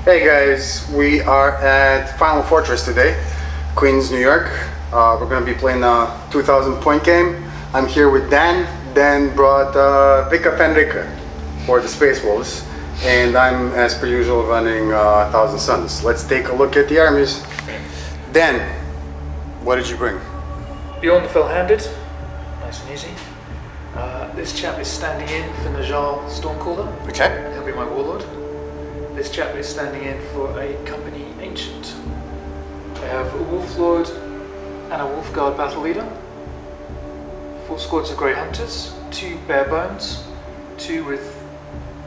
Hey guys, we are at Final Fortress today, Queens, New York. We're going to be playing a 2,000 point game. I'm here with Dan. Dan brought Vika Fenrica for the Space Wolves, and I'm, as per usual, running 1,000 Suns. Let's take a look at the armies. Dan, what did you bring? Beyond the Fell-Handed, nice and easy. This chap is standing in for Najal Stormcaller. Okay. He'll be my warlord. This chap is standing in for a company ancient. I have a Wolf Lord and a Wolf Guard battle leader, 4 squads of Grey Hunters, 2 bare bones, 2 with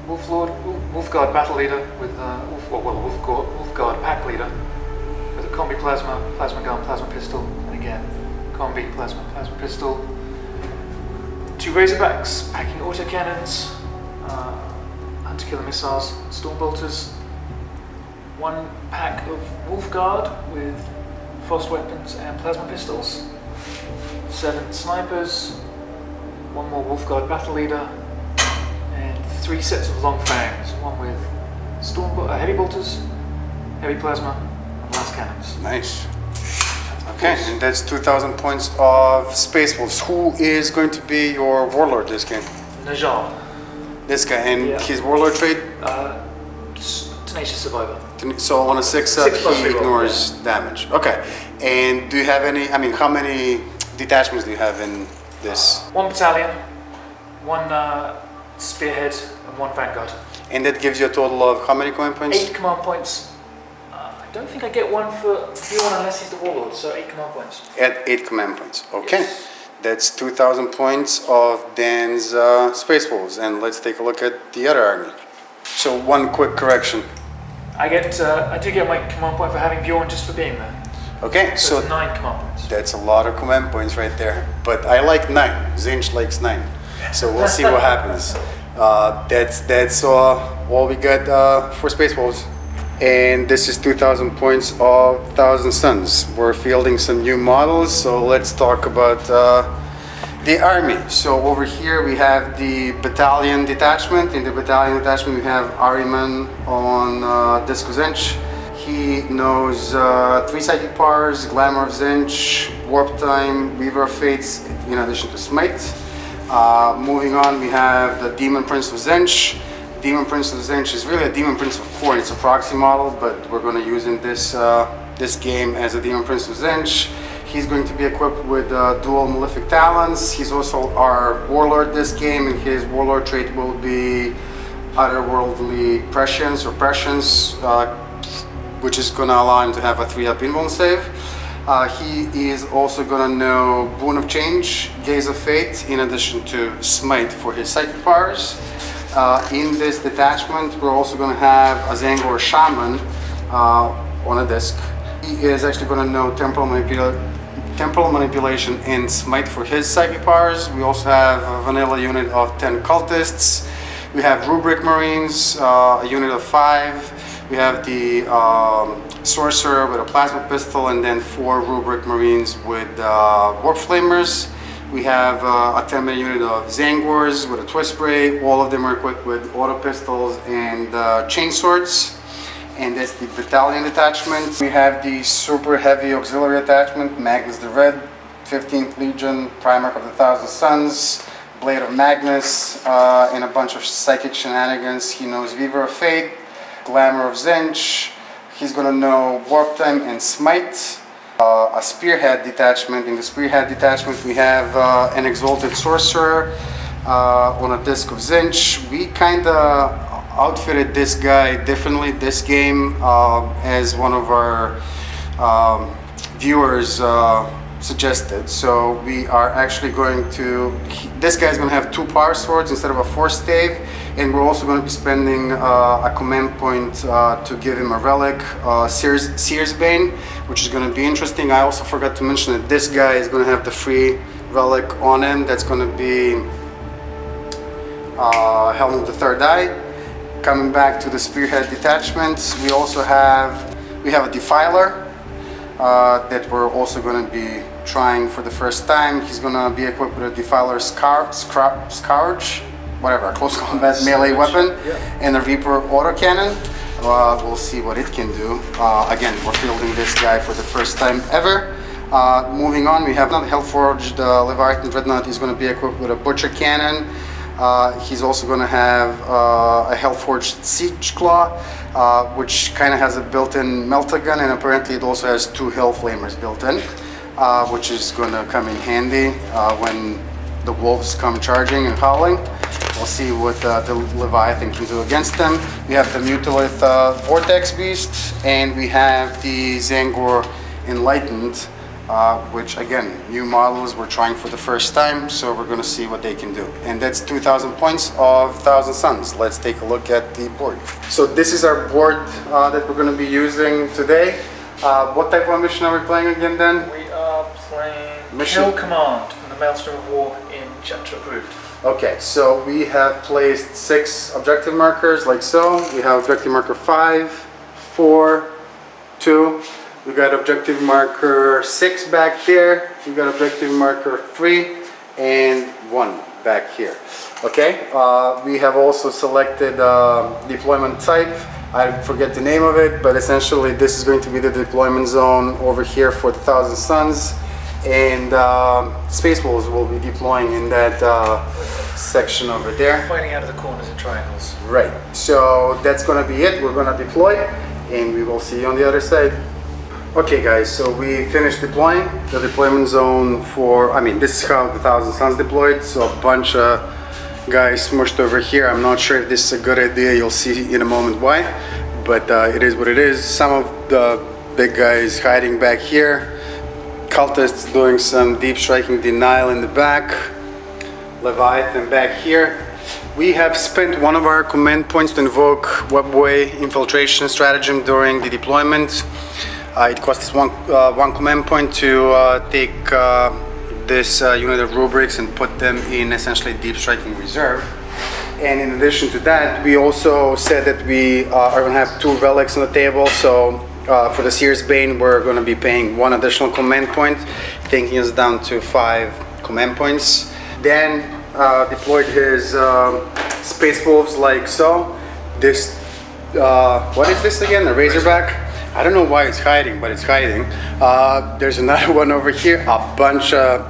Wolf Lord, Wolf Guard battle leader with Wolf Guard pack leader with a combi plasma, plasma gun, plasma pistol, and again combi plasma, plasma pistol. 2 Razorbacks packing autocannons, hunter killer missiles, storm bolters. 1 pack of Wolf Guard with frost weapons and plasma pistols. 7 snipers. 1 more Wolf Guard battle leader, and 3 sets of long fangs. 1 with heavy bolters, heavy plasma, and last cannons. Nice. Okay, and that's 2,000 points of Space Wolves. Who is going to be your warlord this game? Najal. This guy, and Yeah. his warlord trait? Tenacious Survivor. So on a 6-up, 6 plus he reroll, ignores damage. Okay, and do you have any, how many detachments do you have in this? 1 battalion, 1 spearhead, and 1 vanguard. And that gives you a total of how many command points? 8 command points. I don't think I get 1 for Bjorn unless he's the warlord, so 8 command points. At 8 command points. Okay, Yes. that's 2,000 points of Dan's Space Wolves, and let's take a look at the other army. So 1 quick correction. I do get my command point for having Bjorn just for being there. Okay, So so it's 9 command points. that's a lot of command points right there. But I like 9. Zinch likes 9. So we'll see what happens. That's all we got for Space Wolves. And this is 2,000 points of 1,000 Suns. We're fielding some new models, so let's talk about the army. So over here we have the battalion detachment. In the battalion detachment we have Ahriman on Disco Zinch. He knows 3 psychic powers, Glamour of Zinch, Warp Time, Weaver of Fates, in addition to Smite. Moving on, we have the Demon Prince of Zinch. Demon Prince of Zinch is really a Demon Prince of Khorne. It's a proxy model, but we're going to use in this game as a Demon Prince of Zinch. He's going to be equipped with dual Malefic Talons. He's also our warlord this game, and his warlord trait will be Otherworldly Prescience or Prescience, which is going to allow him to have a 3-up invuln save. He is also going to know Boon of Change, Gaze of Fate, in addition to Smite for his psychic powers. In this detachment, we're also going to have a Zangor Shaman on a disc. He is actually going to know Temporal Manipulation and Smite for his psychic powers. We also have a vanilla unit of 10 cultists. We have Rubric Marines, a unit of 5. We have the Sorcerer with a plasma pistol, and then 4 Rubric Marines with Warp Flamers. We have a 10-man unit of Zangors with a Twist Ray. All of them are equipped with auto pistols and chain swords. And that's the battalion detachment. We have the super heavy auxiliary attachment, Magnus the Red, 15th Legion, Primarch of the 1,000 Suns, Blade of Magnus, and a bunch of psychic shenanigans. He knows Weaver of Fate, Glamour of Zinch. He's going to know Warp Time and Smite. A Spearhead detachment. In the Spearhead detachment we have an Exalted Sorcerer on a disc of Zinch. We kind of outfitted this guy differently this game, as one of our viewers suggested. So we are actually going to, this guy's going to have 2 power swords instead of a 4 stave, and we're also going to be spending a command point to give him a relic, Seer's Bane, which is going to be interesting. I also forgot to mention that this guy is going to have the free relic on him. That's going to be Helm of the Third Eye. Coming back to the Spearhead detachments, we also have a Defiler that we're also going to be trying for the first time. He's going to be equipped with a Defiler Scourge, whatever, close combat melee weapon, and a Reaper autocannon. We'll see what it can do. Again, we're fielding this guy for the first time ever. Moving on, we have another Hellforged Leviathan Dreadnought. He's going to be equipped with a Butcher Cannon. He's also going to have a Hellforged Siege Claw, which kind of has a built-in Melta Gun, and apparently it also has 2 Hellflamers built in, which is going to come in handy when the wolves come charging and howling. We'll see what the Leviathan can do against them. We have the Mutilith Vortex Beast, and we have the Zangor Enlightened, which again, new models we're trying for the first time, so we're going to see what they can do. And that's 2,000 points of 1,000 Suns. Let's take a look at the board. So this is our board that we're going to be using today. What type of mission are we playing again, then? We are playing Mission Kill Command from the Maelstrom of War in Chapter Approved. Okay, so we have placed 6 objective markers like so. We have objective marker 5, 4, 2. We got objective marker 6 back there. We got objective marker 3 and 1 back here. Okay, we have also selected deployment type. I forget the name of it, but essentially this is going to be the deployment zone over here for the 1,000 Suns. And Space Wolves will be deploying in that section over there. Fighting out of the corners and triangles. Right, so that's going to be it. We're going to deploy, and we will see you on the other side. Okay guys, so we finished deploying the deployment zone for, this is how the 1,000 Suns deployed, so a bunch of guys smushed over here. I'm not sure if this is a good idea, you'll see in a moment why, but it is what it is. Some of the big guys hiding back here, cultists doing some deep striking denial in the back, Leviathan back here. We have spent one of our command points to invoke webway infiltration stratagem during the deployment. It cost us one command point to take this unit of rubrics and put them in essentially deep striking reserve. And in addition to that, we also said that we are going to have 2 relics on the table. So for the Seer's Bane, we're going to be paying 1 additional command point, taking us down to 5 command points. Dan deployed his Space Wolves like so. This, what is this again? A Razorback? I don't know why it's hiding, but it's hiding. There's another one over here. A bunch of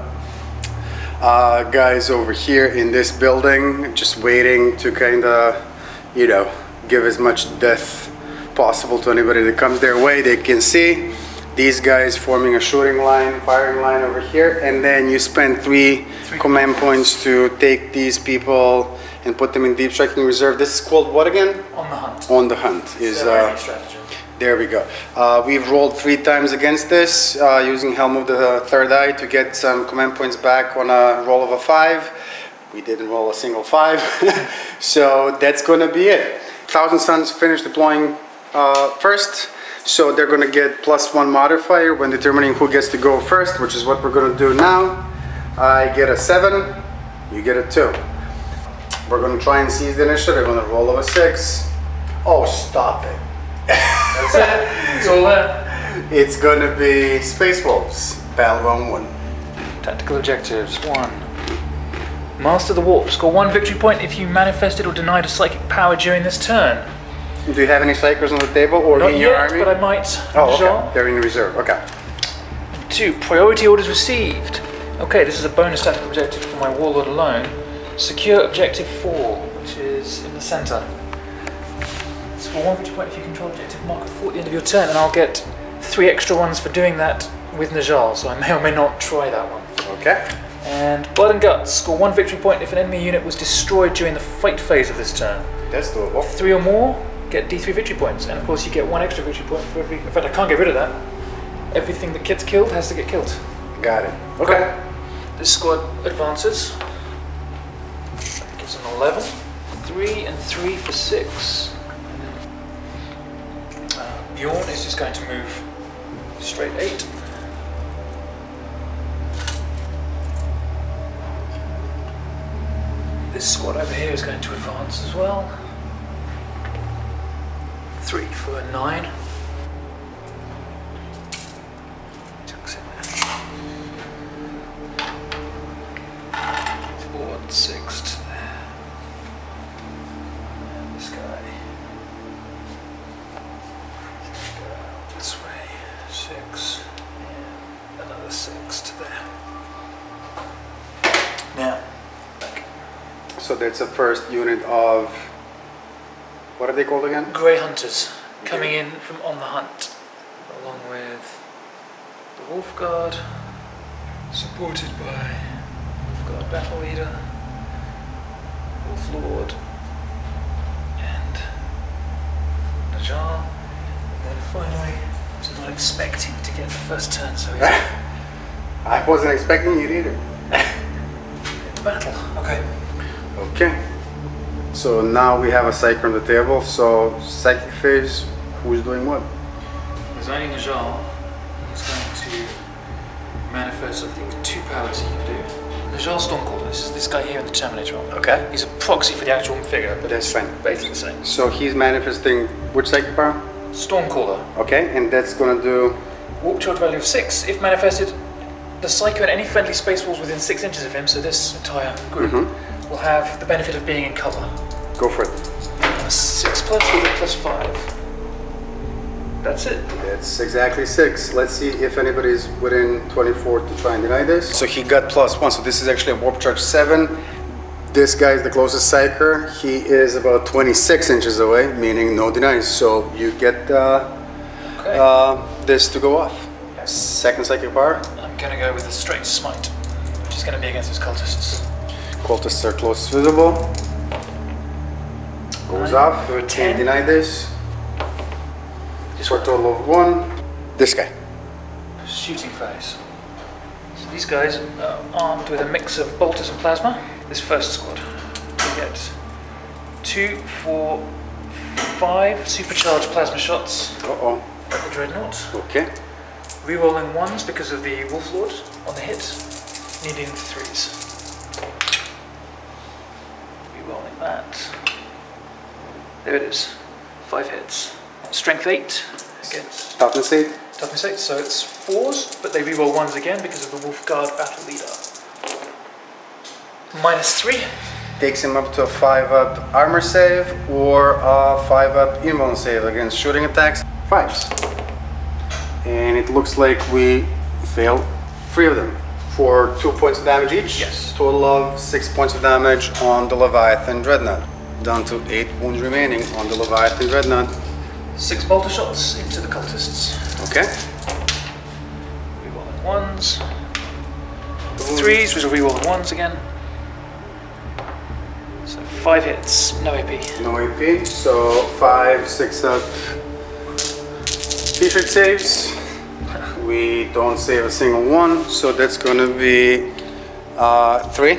guys over here in this building, just waiting to kind of, you know, give as much death possible to anybody that comes their way. They can see these guys forming a shooting line, firing line over here, and then you spend 3 command points to take these people and put them in deep striking reserve. This is called what again? On the Hunt. On the Hunt is strategy. There we go. We've rolled 3 times against this using Helm of the Third Eye to get some command points back on a roll of a 5. We didn't roll a single 5, so that's going to be it. 1,000 Suns finished deploying first, so they're going to get +1 modifier when determining who gets to go first, which is what we're going to do now. I get a 7, you get a 2. We're going to try and seize the initiative on a roll of a 6. Oh, stop it. That's it. It's all there. It's going to be Space Wolves, Battleground 1. Tactical objectives. 1. Master the Warp. Score 1 victory point if you manifested or denied a psychic power during this turn. Do you have any Psychers on the table or Not in your yet, army? but I might. Oh, okay. They're in reserve. Okay. 2. Priority orders received. Okay, this is a bonus tactical objective for my Warlord alone. Secure objective 4, which is in the center. Score 1 victory point if you control objective marker 4 at the end of your turn, and I'll get 3 extra ones for doing that with Najal, so I may or may not try that one. Okay. And Blood and Guts. Score 1 victory point if an enemy unit was destroyed during the fight phase of this turn. That's doable. 3 or more, get D3 victory points, and of course you get 1 extra victory point for every... In fact, I can't get rid of that. Everything that gets killed has to get killed. Got it. Okay. This squad advances. Gives an 11. 3 and 3 for 6. Bjorn is just going to move straight 8. This squad over here is going to advance as well. 3 for a 9. Tucks in there. Board 6 to there. And this guy. 6 to there. Now, back. So that's the first unit of, what are they called again? Grey Hunters coming in from On the Hunt, along with the Wolf Guard, supported by Wolf Guard Battle Leader, Wolf Lord, and Najal. And then finally, I was not expecting to get the first turn, so he's I wasn't expecting it either. battle. Okay. Okay. So now we have a psychic on the table. So psychic phase, who's doing what? Designing Najal, he's going to manifest, I think, 2 powers he can do. Najal Stormcaller, this is this guy here in the Terminator armor. Okay. He's a proxy for the actual figure, but That's fine. basically the same. So he's manifesting which psychic power? Stormcaller. Okay, and that's gonna do. Warp charge value of 6. If manifested, the Psycho and any friendly space walls within 6 inches of him, so this entire group, will have the benefit of being in cover. Go for it. A 6 plus with a plus 5. That's it. That's exactly 6. Let's see if anybody's within 24 to try and deny this. So he got +1, so this is actually a warp charge 7. This guy is the closest psyker. He is about 26 inches away, meaning no denies. So you get this to go off. Second psychic power. I'm gonna go with the straight smite, which is gonna be against his cultists. Cultists are closest visible. Goes off. For a Can't 10. deny this. For a total of 1. This guy. Shooting phase. So these guys are armed with a mix of bolters and plasma. This first squad, we get 2, 4, 5 supercharged plasma shots Uh-oh. at the Dreadnought. Okay. Rerolling 1s because of the Wolf Lord on the hit, needing 3s. Rerolling that. There it is. 5 hits. Strength 8 against Toughness 8. toughness 8, so it's 4s, but they reroll 1s again because of the Wolf Guard Battle Leader. -3. Takes him up to a 5-up armor save or a 5-up invuln save against shooting attacks. 5s. And it looks like we failed 3 of them for 2 points of damage each. Yes. Total of 6 points of damage on the Leviathan Dreadnought. Down to 8 wounds remaining on the Leviathan Dreadnought. 6 bolter shots into the cultists. Okay. Rerolling 1s. 3s, which are rerolling 1s again. So 5 hits, no AP. No AP, so 5 6-up t-shirt saves. We don't save a single one, so that's gonna be 3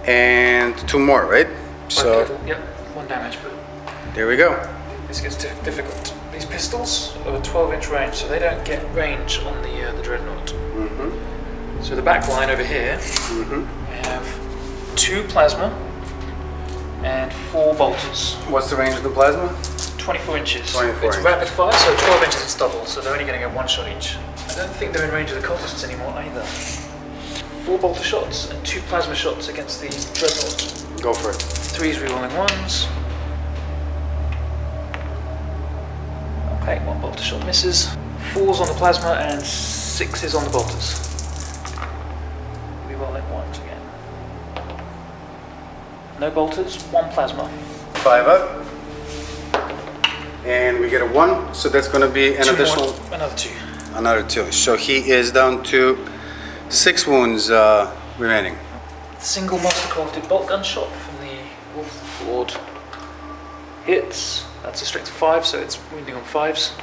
and 2 more, right? So Yep, 1 damage, but there we go. this gets difficult. These pistols are a 12-inch range, so they don't get range on the Dreadnought. So the back line over here, we have 2 plasma and 4 bolters. What's the range of the plasma? 24 inches. 24 it's inches. rapid fire, so 12 inches it's double, so they're only going to get 1 shot each. I don't think they're in range of the cultists anymore either. 4 bolter shots and 2 plasma shots against the Dreadnought. Go for it. 3s rerolling 1s. Okay, 1 bolter shot misses. 4s on the plasma and 6s on the bolters. Rerolling 1s again. No bolters, 1 plasma. 5 up. And we get a 1, so that's gonna be an 2 additional... more, another 2. Another 2. So he is down to 6 wounds remaining. Single mastercrafted bolt gun shot from the Wolf Lord. Hits. That's a strength 5, so it's wounding on 5s.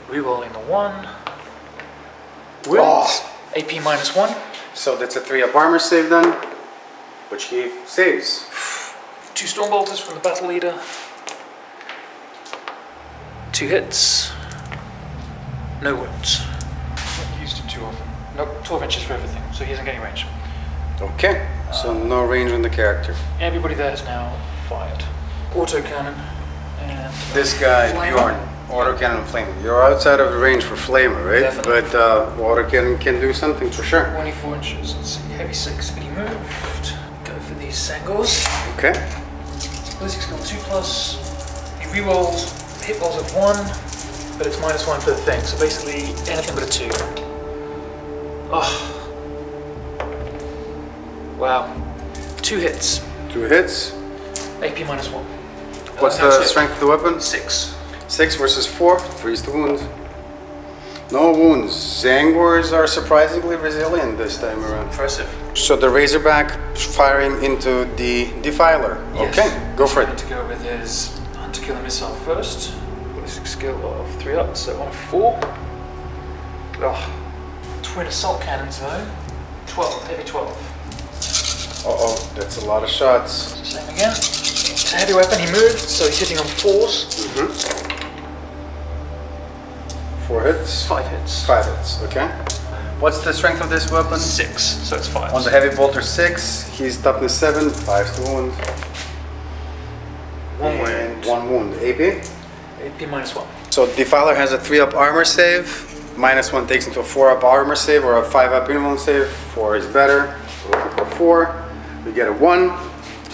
Rerolling the 1. Wounds. AP -1. So that's a 3-up armor save then, which he saves. 2 storm bolters from the battle leader. 2 hits. No wounds. Not used it too often. Nope, 12 inches for everything, so he isn't getting range. Okay, so no range on the character. Everybody there is now fired. Autocannon and This guy, Flamer. Bjorn, autocannon flamer. You're outside of the range for flamer, right? Definitely. But autocannon can do something for sure. 24 inches. Let's see, heavy 6, but he moved. Go for these Sangors. Okay. Ballistic skill 2+. He rerolls hit rolls of 1, but it's -1 for the thing, so basically anything but a 2. Oh. Wow. 2 hits. 2 hits. AP minus 1. What's the strength of the weapon? 6. 6 versus 4. 3 is the wounds. No wounds. Zangors are surprisingly resilient this time around. Impressive. So the Razorback firing into the Defiler. Yes. Okay, go for it. To go with his Hunter Killer Missile first. Ballistic skill of 3 up, so on 4. Oh. Twin Assault Cannons though. 12, heavy 12. Uh-oh, that's a lot of shots. Same again. It's a heavy weapon, he moved, so he's hitting on 4s. 4 hits. 5 hits. 5 hits, okay. What's the strength of this weapon? 6, so it's 5. On the Heavy Bolter 6, he's toughness 7, 5 to wound. 1 wound. 1 wound. AP? AP minus 1. So Defiler has a 3 up armor save. Minus 1 takes into a 4 up armor save or a 5 up invuln save. 4 is better. We're looking for 4. We get a 1.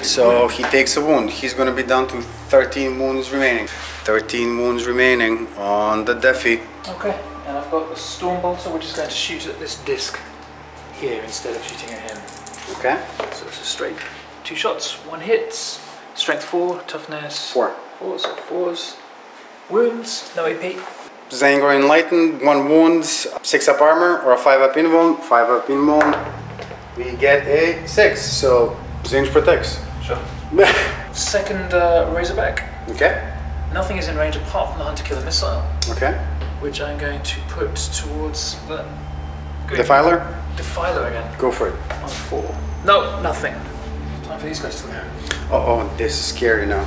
So he takes a wound. He's going to be down to 13 wounds remaining. 13 wounds remaining on the Defi. Okay, and I've got the Storm Bolter, which is going to shoot at this disc here instead of shooting at him. Okay. So it's a straight 2 shots, 1 hits, strength 4, toughness 4. 4, so 4s. Wounds, no AP. Zangor Enlightened, 1 wound, 6 up armor or a 5 up invuln, 5 up invuln. We get a 6, so Zinj protects. Sure. Second Razorback. Okay. Nothing is in range apart from the Hunter Killer Missile, Okay. which I'm going to put towards the Defiler? Defiler again. Go for it. On 4. No, nothing. Time for these guys to go. Oh, this is scary now.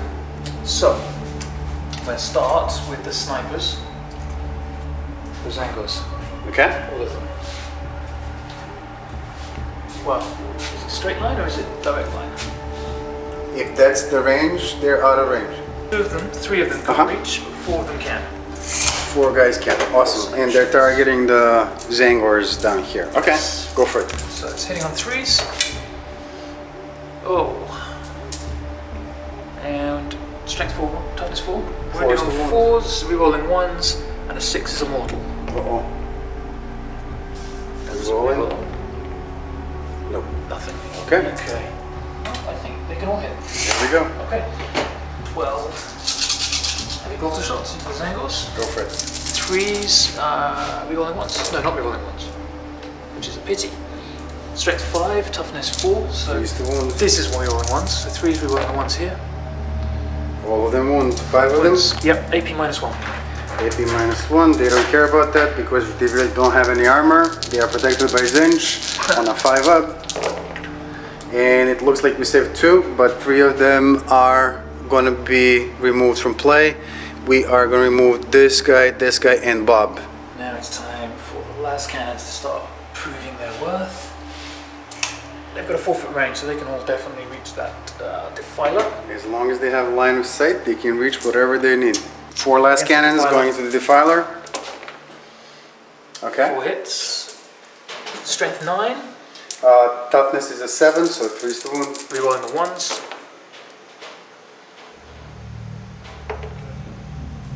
So, I'm going to start with the snipers. The Zangors. Okay. All of them. Well, is it straight line or is it direct line? If that's the range, they're out of range. 2 of them, 3 of them can reach, but 4 of them can. 4 guys can. Awesome. And they're targeting the Zangors down here. Okay, go for it. So it's hitting on 3s. Oh. And strength 4, toughness 4. We're doing 4s, rerolling 1s, and a 6 is a mortal. Uh-oh. Rolling? Nope. Nothing. Okay. Okay. I think they can all hit. There we go. Okay. 12 heavy bolter shots into the Zangors. Go for it. 3s, rerolling 1s. No, not rerolling 1s. Which is a pity. Strength 5, toughness 4. So this is rerolling 1s. So 3s rerolling 1s here. All of them wound. 5 of them? Yep, AP minus 1. AP minus 1. They don't care about that because they really don't have any armor. They are protected by Zinj on a 5 up. And it looks like we saved 2, but 3 of them are going to be removed from play. We are going to remove this guy, and Bob. Now it's time for the last cannons to start proving their worth. They've got a 4-foot range, so they can all definitely reach that Defiler. As long as they have line of sight, they can reach whatever they need. 4 last cannons going into the Defiler. Okay. 4 hits. Strength 9. Toughness is a 7, so 3 is to wound. Rerolling the 1s.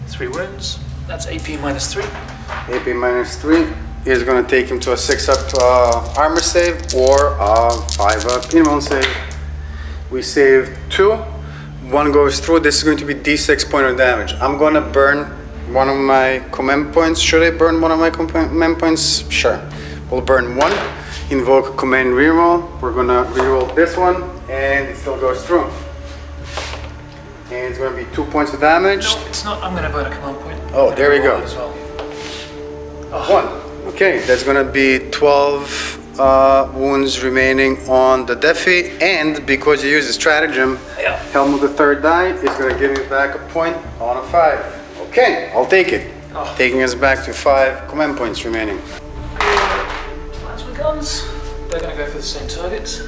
3 wounds. That's AP minus 3. AP minus 3 is going to take him to a 6 up armor save or a 5 up invuln save. We saved 2. 1 goes through. This is going to be D6 point of damage. I'm going to burn one of my command points. Should I burn one of my command points? Sure. We'll burn 1. Invoke command reroll. We're going to reroll this one and it still goes through. And it's going to be 2 points of damage. No, it's not. I'm going to burn a command point. Oh, there we go. As well. 1. Okay, that's going to be 12 wounds remaining on the Defi, and because you use the stratagem, Helm of the Third Die is going to give me back a point on a 5. Okay, I'll take it. Taking us back to 5 command points remaining. Plasma guns. They're going to go for the same targets.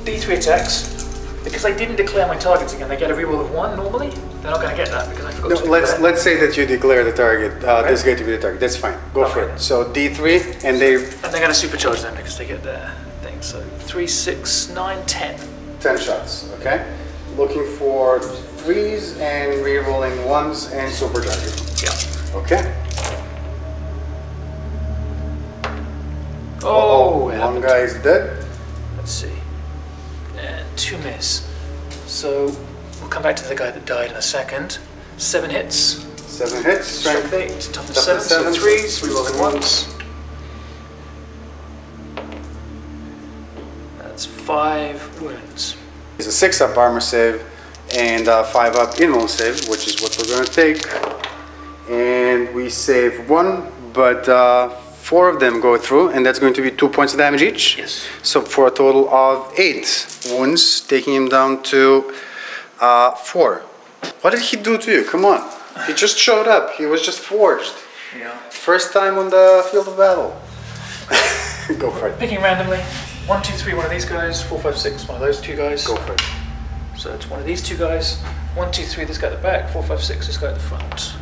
D3 attacks. Because I didn't declare my targets again, they get a reroll of 1 normally. They're not going to get that because I forgot to declare. Let's say that you declare the target, this guy to be the target. That's fine. Go for it. So D3, and they're going to supercharge them because they get their thing. So 3, 6, 9, 10. 10 shots, okay? Looking for 3s and rerolling 1s and supercharging. Yeah. Okay. Oh, one guy is dead. Let's see. And 2 miss. So we'll come back to the guy that died in a second. 7 hits. 7 hits. Strength 8. Toughness 7. So 3s. We roll it once. That's 5 wounds. It's a 6-up armor save and 5-up in-roll save, which is what we're going to take. And we save 1, but 4 of them go through, and that's going to be 2 points of damage each. Yes. So for a total of 8 wounds, taking him down to 4. What did he do to you? Come on. He just showed up. He was just forged. Yeah. First time on the field of battle. Go for it. Picking randomly. 1, 2, 3, one of these guys. 4, 5, 6, one of those 2 guys. Go for it. So it's one of these 2 guys. 1, 2, 3, this guy at the back. 4, 5, 6, this guy at the front.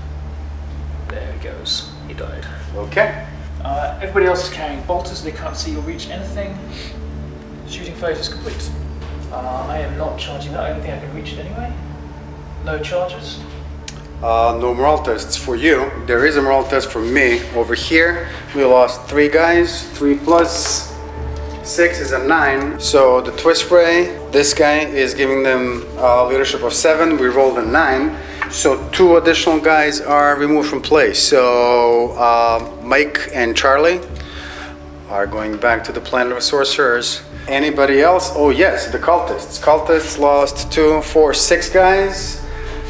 There he goes. He died. Okay. Everybody else is carrying bolters. They can't see or reach anything. Shooting phase is complete. I am not charging that. I don't think I can reach it anyway. No charges. No morale tests for you. There is a morale test for me. Over here, we lost 3 guys. 3 plus 6 is a 9. So the twist ray, this guy is giving them leadership of 7. We rolled a 9. So 2 additional guys are removed from play. So Mike and Charlie are going back to the planet of sorcerers. Anybody else? Oh yes, the cultists. Cultists lost 2, 4, 6 guys.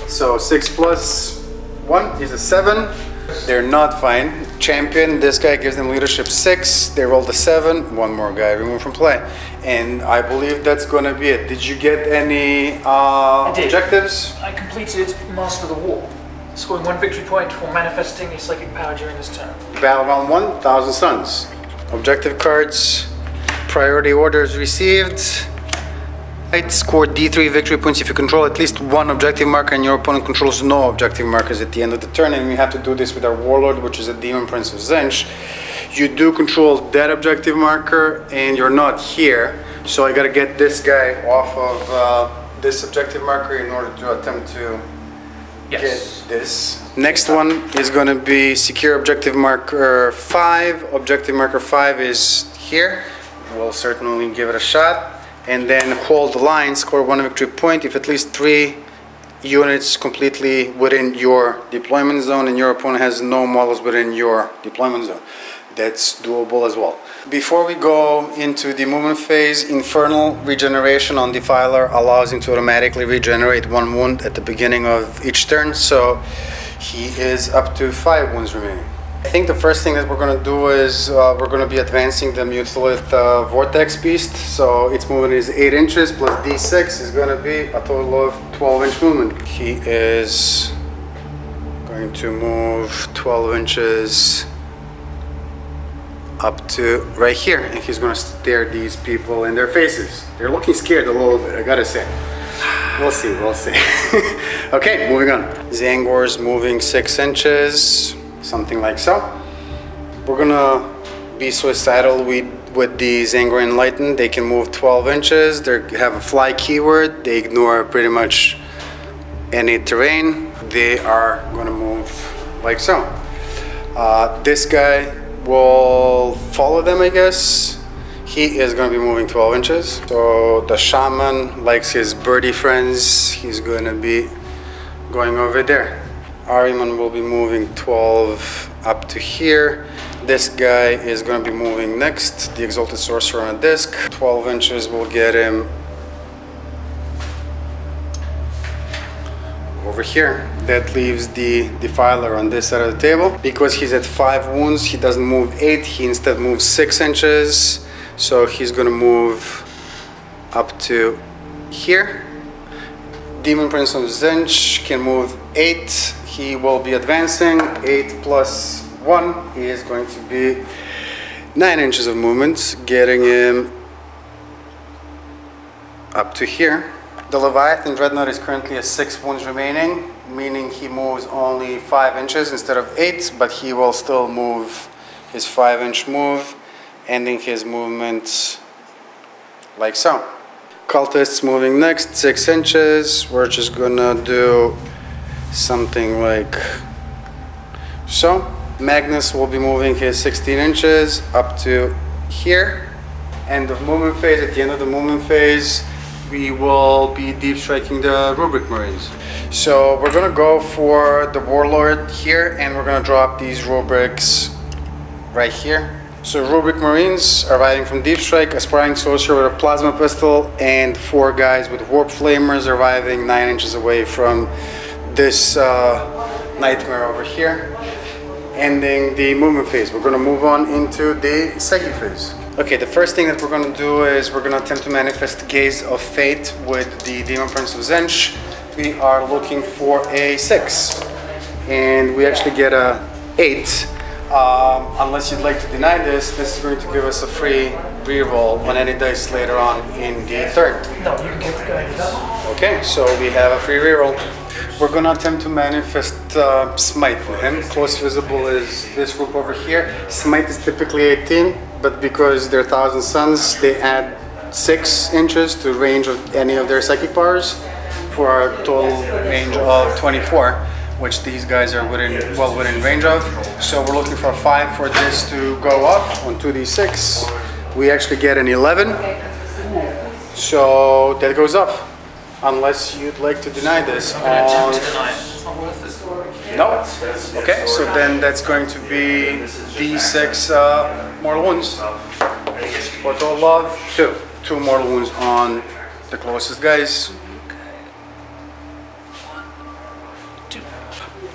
So 6 plus 1 is a 7. They're not fine. Champion, this guy gives them leadership 6. They rolled a 7. 1 more guy removed from play. And I believe that's gonna be it. Did you get any objectives? I completed Master the War, scoring 1 victory point for manifesting a psychic power during this turn. Battle round 1, 1,000 suns. Objective cards, priority orders received. Score D3 victory points if you control at least 1 objective marker and your opponent controls no objective markers at the end of the turn. And we have to do this with our Warlord, which is a Demon Prince of Zinch. You do control that objective marker and you're not here. So I gotta get this guy off of this objective marker in order to attempt to get this. Next one is gonna be secure objective marker 5. Objective marker 5 is here. We'll certainly give it a shot. And then hold the line, score 1 victory point if at least 3 units completely within your deployment zone and your opponent has no models within your deployment zone. That's doable as well. Before we go into the movement phase, Infernal Regeneration on Defiler allows him to automatically regenerate 1 wound at the beginning of each turn, so he is up to 5 wounds remaining. I think the first thing that we're going to do is we're going to be advancing the Mutilith Vortex Beast. So its movement is 8 inches plus D6 is going to be a total of 12-inch movement. He is going to move 12 inches up to right here, and he's going to stare these people in their faces. They're looking scared a little bit, I gotta say. We'll see, we'll see. Okay, moving on. Zangor's moving 6 inches. Something like so. We're gonna be suicidal with the Zangor Enlightened. They can move 12 inches. They have a fly keyword. They ignore pretty much any terrain. They are gonna move like so. This guy will follow them, I guess. He is gonna be moving 12 inches. So the shaman likes his birdie friends. He's gonna be going over there. Ahriman will be moving 12 up to here. This guy is going to be moving next. The Exalted Sorcerer on a disc. 12 inches will get him over here. That leaves the Defiler on this side of the table. Because he's at 5 wounds, he doesn't move 8. He instead moves 6 inches. So he's going to move up to here. Demon Prince of Zinch can move 8. He will be advancing. 8 plus 1 is going to be 9 inches of movement, getting him up to here. The Leviathan Dreadnought is currently at 6 wounds remaining, meaning he moves only 5 inches instead of 8, but he will still move his 5-inch move, ending his movement like so. Cultists moving next, 6 inches. We're just gonna do something like so. Magnus will be moving his 16 inches up to here. End of movement phase. At the end of the movement phase, we will be deep striking the Rubric Marines. So we're gonna go for the Warlord here, and we're gonna drop these Rubrics right here. So Rubric Marines arriving from deep strike, aspiring sorcerer with a plasma pistol, and 4 guys with warp flamers arriving 9 inches away from this nightmare over here. Ending the movement phase. We're gonna move on into the psychic phase. Okay, the first thing that we're gonna do is we're gonna attempt to manifest Gaze of Fate with the Demon Prince of Tzeentch. We are looking for a 6, and we actually get a 8. Unless you'd like to deny this, this is going to give us a free reroll on any dice later on in the third. No, you can keep going. Okay, so we have a free reroll. We're gonna attempt to manifest Smite with him. Close visible is this group over here. Smite is typically 18, but because they're Thousand Suns, they add 6 inches to range of any of their psychic powers for a total range of 24, which these guys are well within range of. So we're looking for a 5 for this to go up on 2d6. We actually get an 11, so that goes up. Unless you'd like to deny this. No. Okay, so then that's going to be d6 mortal wounds for a total of 2. 2 mortal wounds on the closest guys.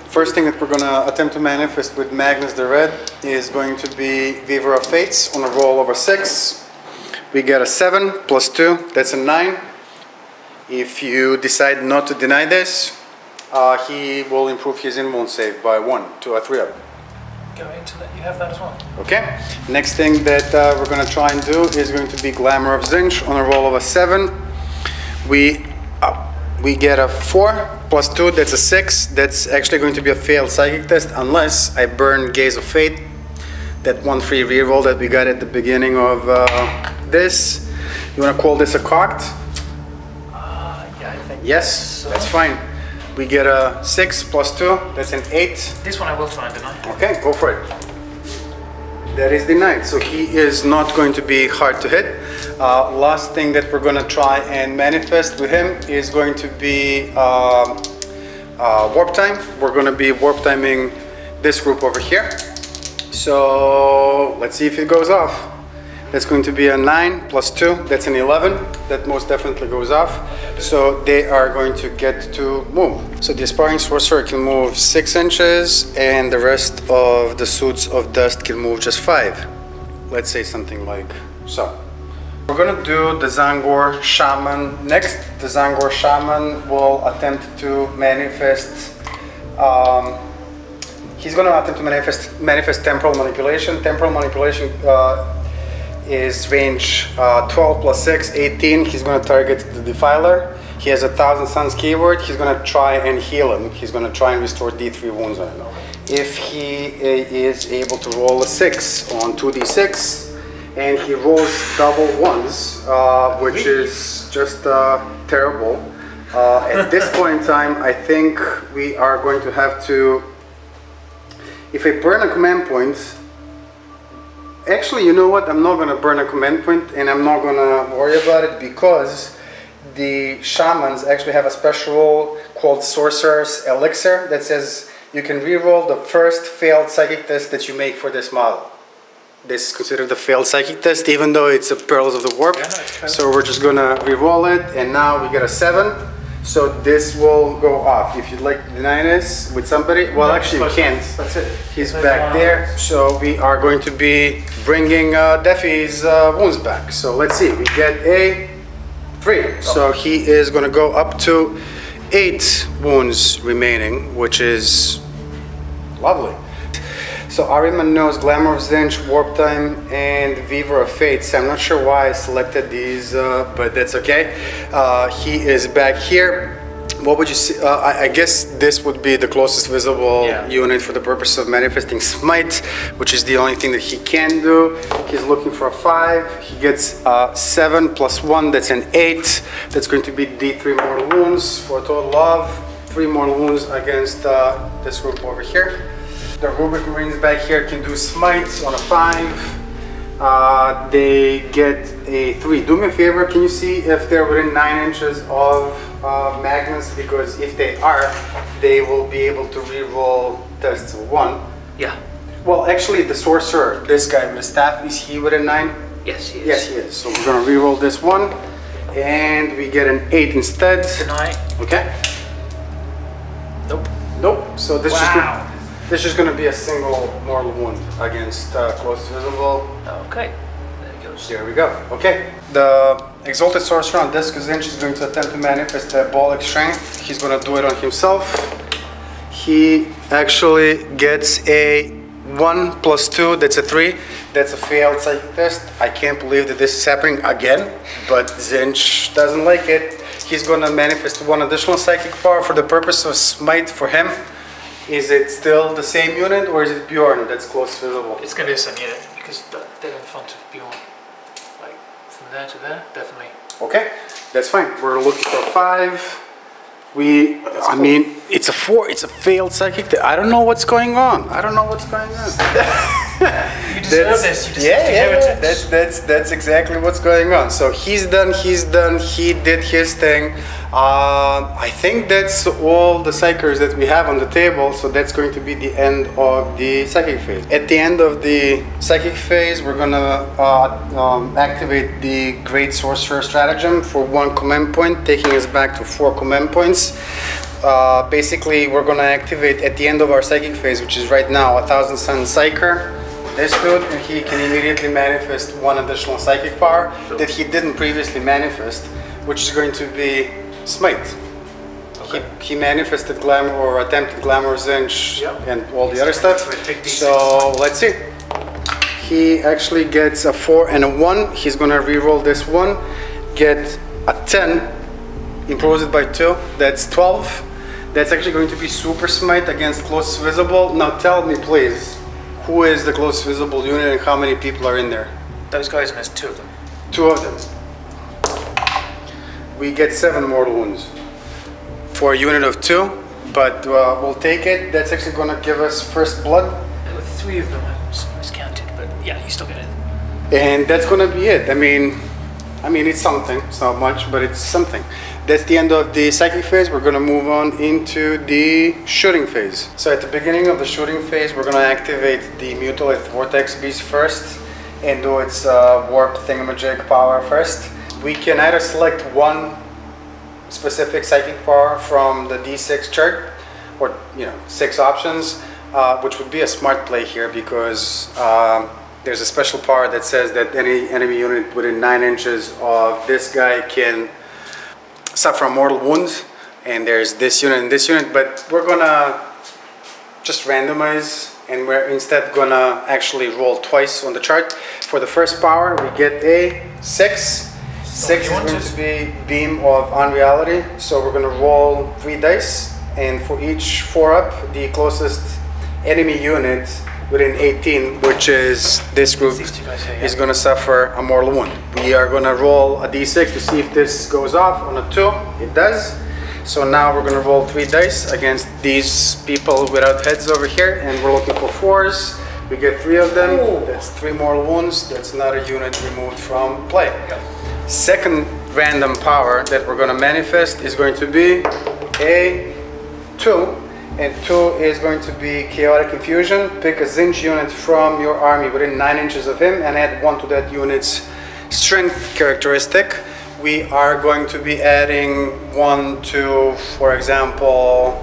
First thing that we're gonna attempt to manifest with Magnus the Red is going to be Weaver of Fates on a roll of a 6. We get a 7 plus 2, that's a 9. If you decide not to deny this, he will improve his invuln save by 1 to a 3 up. Going to let you have that as well. Okay, next thing that we're gonna try and do is going to be Glamour of Tzeentch on a roll of a 7. We get a 4 plus 2, that's a 6. That's actually going to be a failed psychic test unless I burn Gaze of Fate, that 1 free reroll that we got at the beginning of this. You wanna call this a cocked? Yeah, I think Yes, so. that's fine. We get a 6 plus 2, that's an 8. This one I will try and deny. Okay, go for it. That is denied, so he is not going to be hard to hit. Last thing that we're going to try and manifest with him is going to be warp time. We're going to be warp timing this group over here. So let's see if it goes off. That's going to be a 9 plus 2, that's an 11. That most definitely goes off. So they are going to get to move. So the aspiring sorcerer can move 6 inches, and the rest of the suits of dust can move just 5. Let's say something like so. We're gonna do the Zangor Shaman next. The Zangor Shaman will attempt to manifest. He's gonna attempt to manifest temporal manipulation. Temporal manipulation is range 12 plus 6, 18. He's going to target the Defiler. He has a Thousand Suns keyword. He's going to try and heal him. He's going to try and restore D3 wounds on him. If he is able to roll a 6 on 2d6 and he rolls double 1s, which is just terrible. At this point in time, I think we are going to have to, if I burn a command point, actually, you know what? I'm not going to burn a command point, and I'm not going to worry about it because the shamans actually have a special called Sorcerer's Elixir that says you can reroll the first failed psychic test that you make for this model. This is considered a failed psychic test, even though it's a Perils of the Warp. Yeah, no, so we're just going to reroll it, and now we get a 7. So this will go off. If you'd like to deny this with somebody, well, actually you can't. That's it. He's back there, so we are going to be bringing Defi's wounds back. So let's see, we get a 3. So he is going to go up to 8 wounds remaining, which is lovely. So Ariman knows Glamour of Tzeentch, Warp Time, and Weaver of Fates. I'm not sure why I selected these, but that's okay. He is back here. What would you see? I guess this would be the closest visible unit for the purpose of manifesting Smite, which is the only thing that he can do. He's looking for a 5. He gets 7 plus 1, that's an 8. That's going to be D3 mortal wounds for a total of 3 mortal wounds against this group over here. The Rubric Marines back here can do Smite on a 5. they get a 3. Do me a favor, can you see if they're within 9 inches of magnets? Because if they are, they will be able to re-roll tests of 1. Yeah. Well, actually, the sorcerer, this guy with the staff, is he within 9? Yes, he is. Yes, he is. So we're gonna re-roll this one, and we get an 8 instead. Deny. Okay. Nope. Nope. So this Wow. is gonna be a single mortal wound against close visible. Okay. There it goes. There we go. Okay. The Exalted Sorcerer on Disc Zinch is going to attempt to manifest Diabolic Strength. He's gonna do it on himself. He actually gets a 1 plus 2, that's a 3. That's a failed psychic test. I can't believe that this is happening again, but Zinch doesn't like it. He's gonna manifest 1 additional psychic power for the purpose of smite for him. Is it still the same unit, or is it Bjorn that's close visible? It's going to be the same unit because they're in front of Bjorn. Like from there to there, definitely. Okay, that's fine. We're looking for 5. I mean, it's a 4. It's a failed psychic. I don't know what's going on. I don't know what's going on. You deserve this. You deserve yeah. That's exactly what's going on. So he's done. He did his thing. I think that's all the psychers that we have on the table. So that's going to be the end of the psychic phase. At the end of the psychic phase, we're gonna activate the Great Sorcerer Stratagem for 1 command point, taking us back to 4 command points. Basically, we're gonna activate at the end of our psychic phase, which is right now 1,000 Sun Psyker. This dude, and he can immediately manifest 1 additional psychic power that he didn't previously manifest, which is going to be Smite. Okay. He manifested Glamour, or attempted Glamour Zinch, and all the other stuff. So let's see. He actually gets a 4 and a 1. He's gonna re-roll this one, get a 10, improves it by 2. That's 12. That's actually going to be Super Smite against Close Visible. Now tell me, please, who is the Close Visible unit and how many people are in there? Those guys, and there's 2 of them. 2 of them. We get 7 mortal wounds for a unit of 2, but we'll take it. That's actually going to give us first blood. There were 3 of them. I miscounted, but yeah, you still get it. And that's going to be it. I mean, it's something. It's not much, but it's something. That's the end of the psychic phase. We're going to move on into the shooting phase. So at the beginning of the shooting phase, we're going to activate the Mutilate Vortex Beast first and do its warp thingamajig power first. We can either select 1 specific psychic power from the D6 chart, or 6 options, which would be a smart play here because there's a special power that says that any enemy unit within 9 inches of this guy can suffer a mortal wound, and there's this unit and this unit, but we're gonna just randomize, and we're instead gonna actually roll twice on the chart. For the first power, we get a 6. 6 is going to be Beam of Unreality, so we're gonna roll 3 dice, and for each 4 up, the closest enemy unit within 18, which is this group, is going to suffer a mortal wound. We are going to roll a d6 to see if this goes off. On a 2, it does. So now we're going to roll 3 dice against these people without heads over here, and we're looking for 4s. We get 3 of them. Ooh. That's 3 mortal wounds. That's not a unit removed from play. Second random power that we're going to manifest is going to be a 2. And 2 is going to be Chaotic Infusion. Pick a Zinch unit from your army within 9 inches of him and add 1 to that unit's strength characteristic. We are going to be adding 1 to, for example,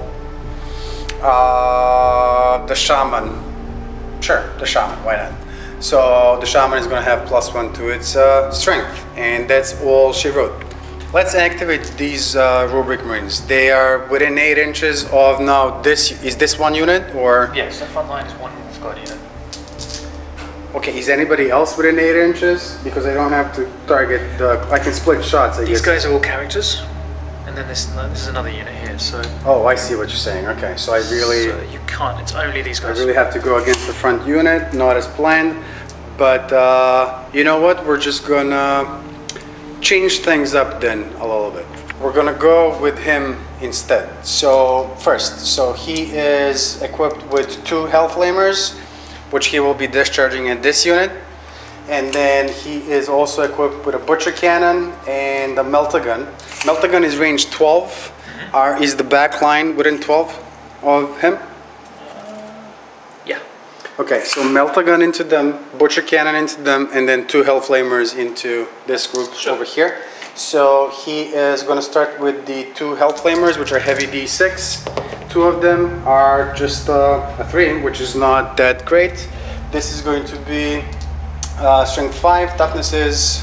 the Shaman. Sure, the Shaman, why not? So the Shaman is going to have +1 to its strength, and that's all she wrote. Let's activate these Rubric Marines. They are within 8 inches of now this. Is this 1 unit or? Yes, the front line is 1 squad unit. Okay, is anybody else within 8 inches? Because I don't have to target I can split shots, I guess. These guys are all characters, and then this is another unit here, so. Oh, I see what you're saying. Okay, so I really. So you can't, it's only these guys. I really have to go against the front unit, not as planned. But you know what? We're just gonna change things up then a little bit. We're gonna go with him instead. So first, so he is equipped with 2 health lamers, which he will be discharging in this unit. And then he is also equipped with a butcher cannon and a melter gun. Melter gun is range 12. Is the back line within 12 of him? Yeah. Okay, so melter gun into them, butcher cannon into them, and then 2 hell flamers into this group over here. So he is going to start with the 2 hell flamers, which are heavy D6. 2 of them are just a 3, which is not that great. This is going to be strength 5, toughness is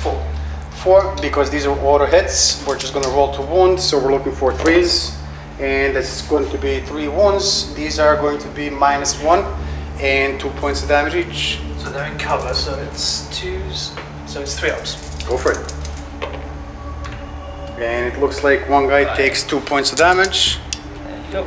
4, because these are auto hits. We're just going to roll 2 wounds, so we're looking for 3s, and that's going to be 3 wounds. These are going to be -1 and 2 points of damage each. So they're in cover, so it's 2s, so it's 3 ups. Go for it. And it looks like one guy takes 2 points of damage. There you go.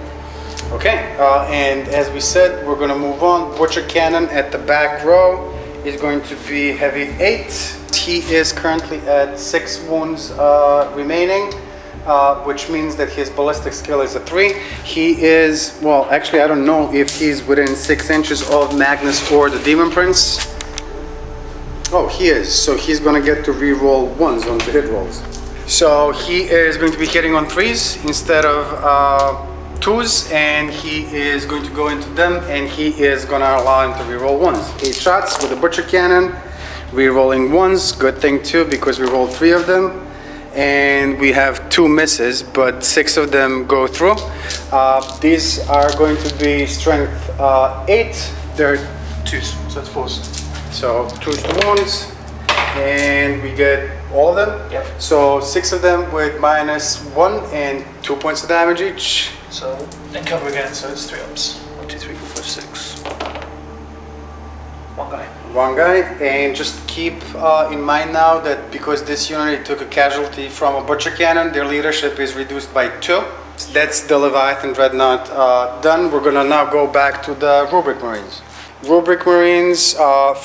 Okay, and as we said, we're going to move on. Butcher cannon at the back row is going to be heavy 8. He is currently at 6 wounds remaining, which means that his ballistic skill is a 3. He is, well, actually I don't know if he's within 6 inches of Magnus or the Demon Prince. Oh, he is, so he's going to get to re-roll 1s on the hit rolls. So he is going to be hitting on 3s instead of 2s, and he is going to go into them, and he is going to allow him to re-roll 1s. 8 shots with the butcher cannon, re-rolling 1s, good thing too, because we rolled 3 of them, and we have 2 misses, but 6 of them go through. These are going to be strength 8, they're 2s, so it's 4s. So 2s to wounds, and we get all of them. Yep. So 6 of them with -1 and 2 points of damage each. So in cover again, so it's 3 ups. 1, 2, 3, 4, 5, 6. One guy. One guy, and just keep in mind now that because this unit took a casualty from a butcher cannon, their leadership is reduced by 2. That's the Leviathan Dreadnought done. We're gonna now go back to the Rubric Marines. Rubric Marines,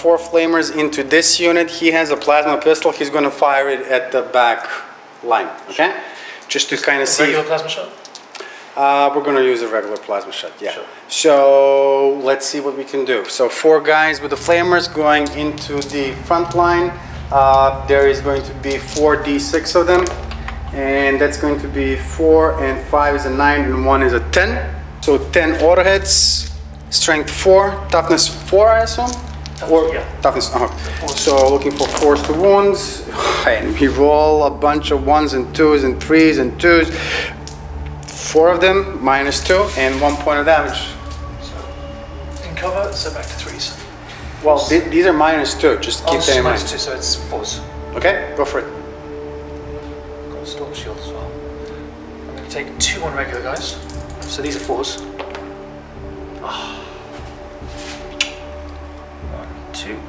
4 flamers into this unit. He has a plasma pistol. He's going to fire it at the back line, okay? Just to kind of see. Regular plasma shot? We're going to use a regular plasma shot, yeah. Sure. So let's see what we can do. So 4 guys with the flamers going into the front line. There is going to be 4 D6 of them, and that's going to be 4 and 5 is a 9 and 1 is a 10. So 10 auto hits. Strength 4, toughness 4, I assume? Or yeah. Toughness, So looking for 4s to wounds, and we roll a bunch of 1s and 2s and 3s and 2s. 4 of them, -2 and 1 point of damage. So in cover, so back to 3s. Well, these are -2, just keep that in mind. -2, so it's 4s. Okay, go for it. Got a storm shield as well. I'm going to take 2 on regular guys. So these are 4s. 1, 2,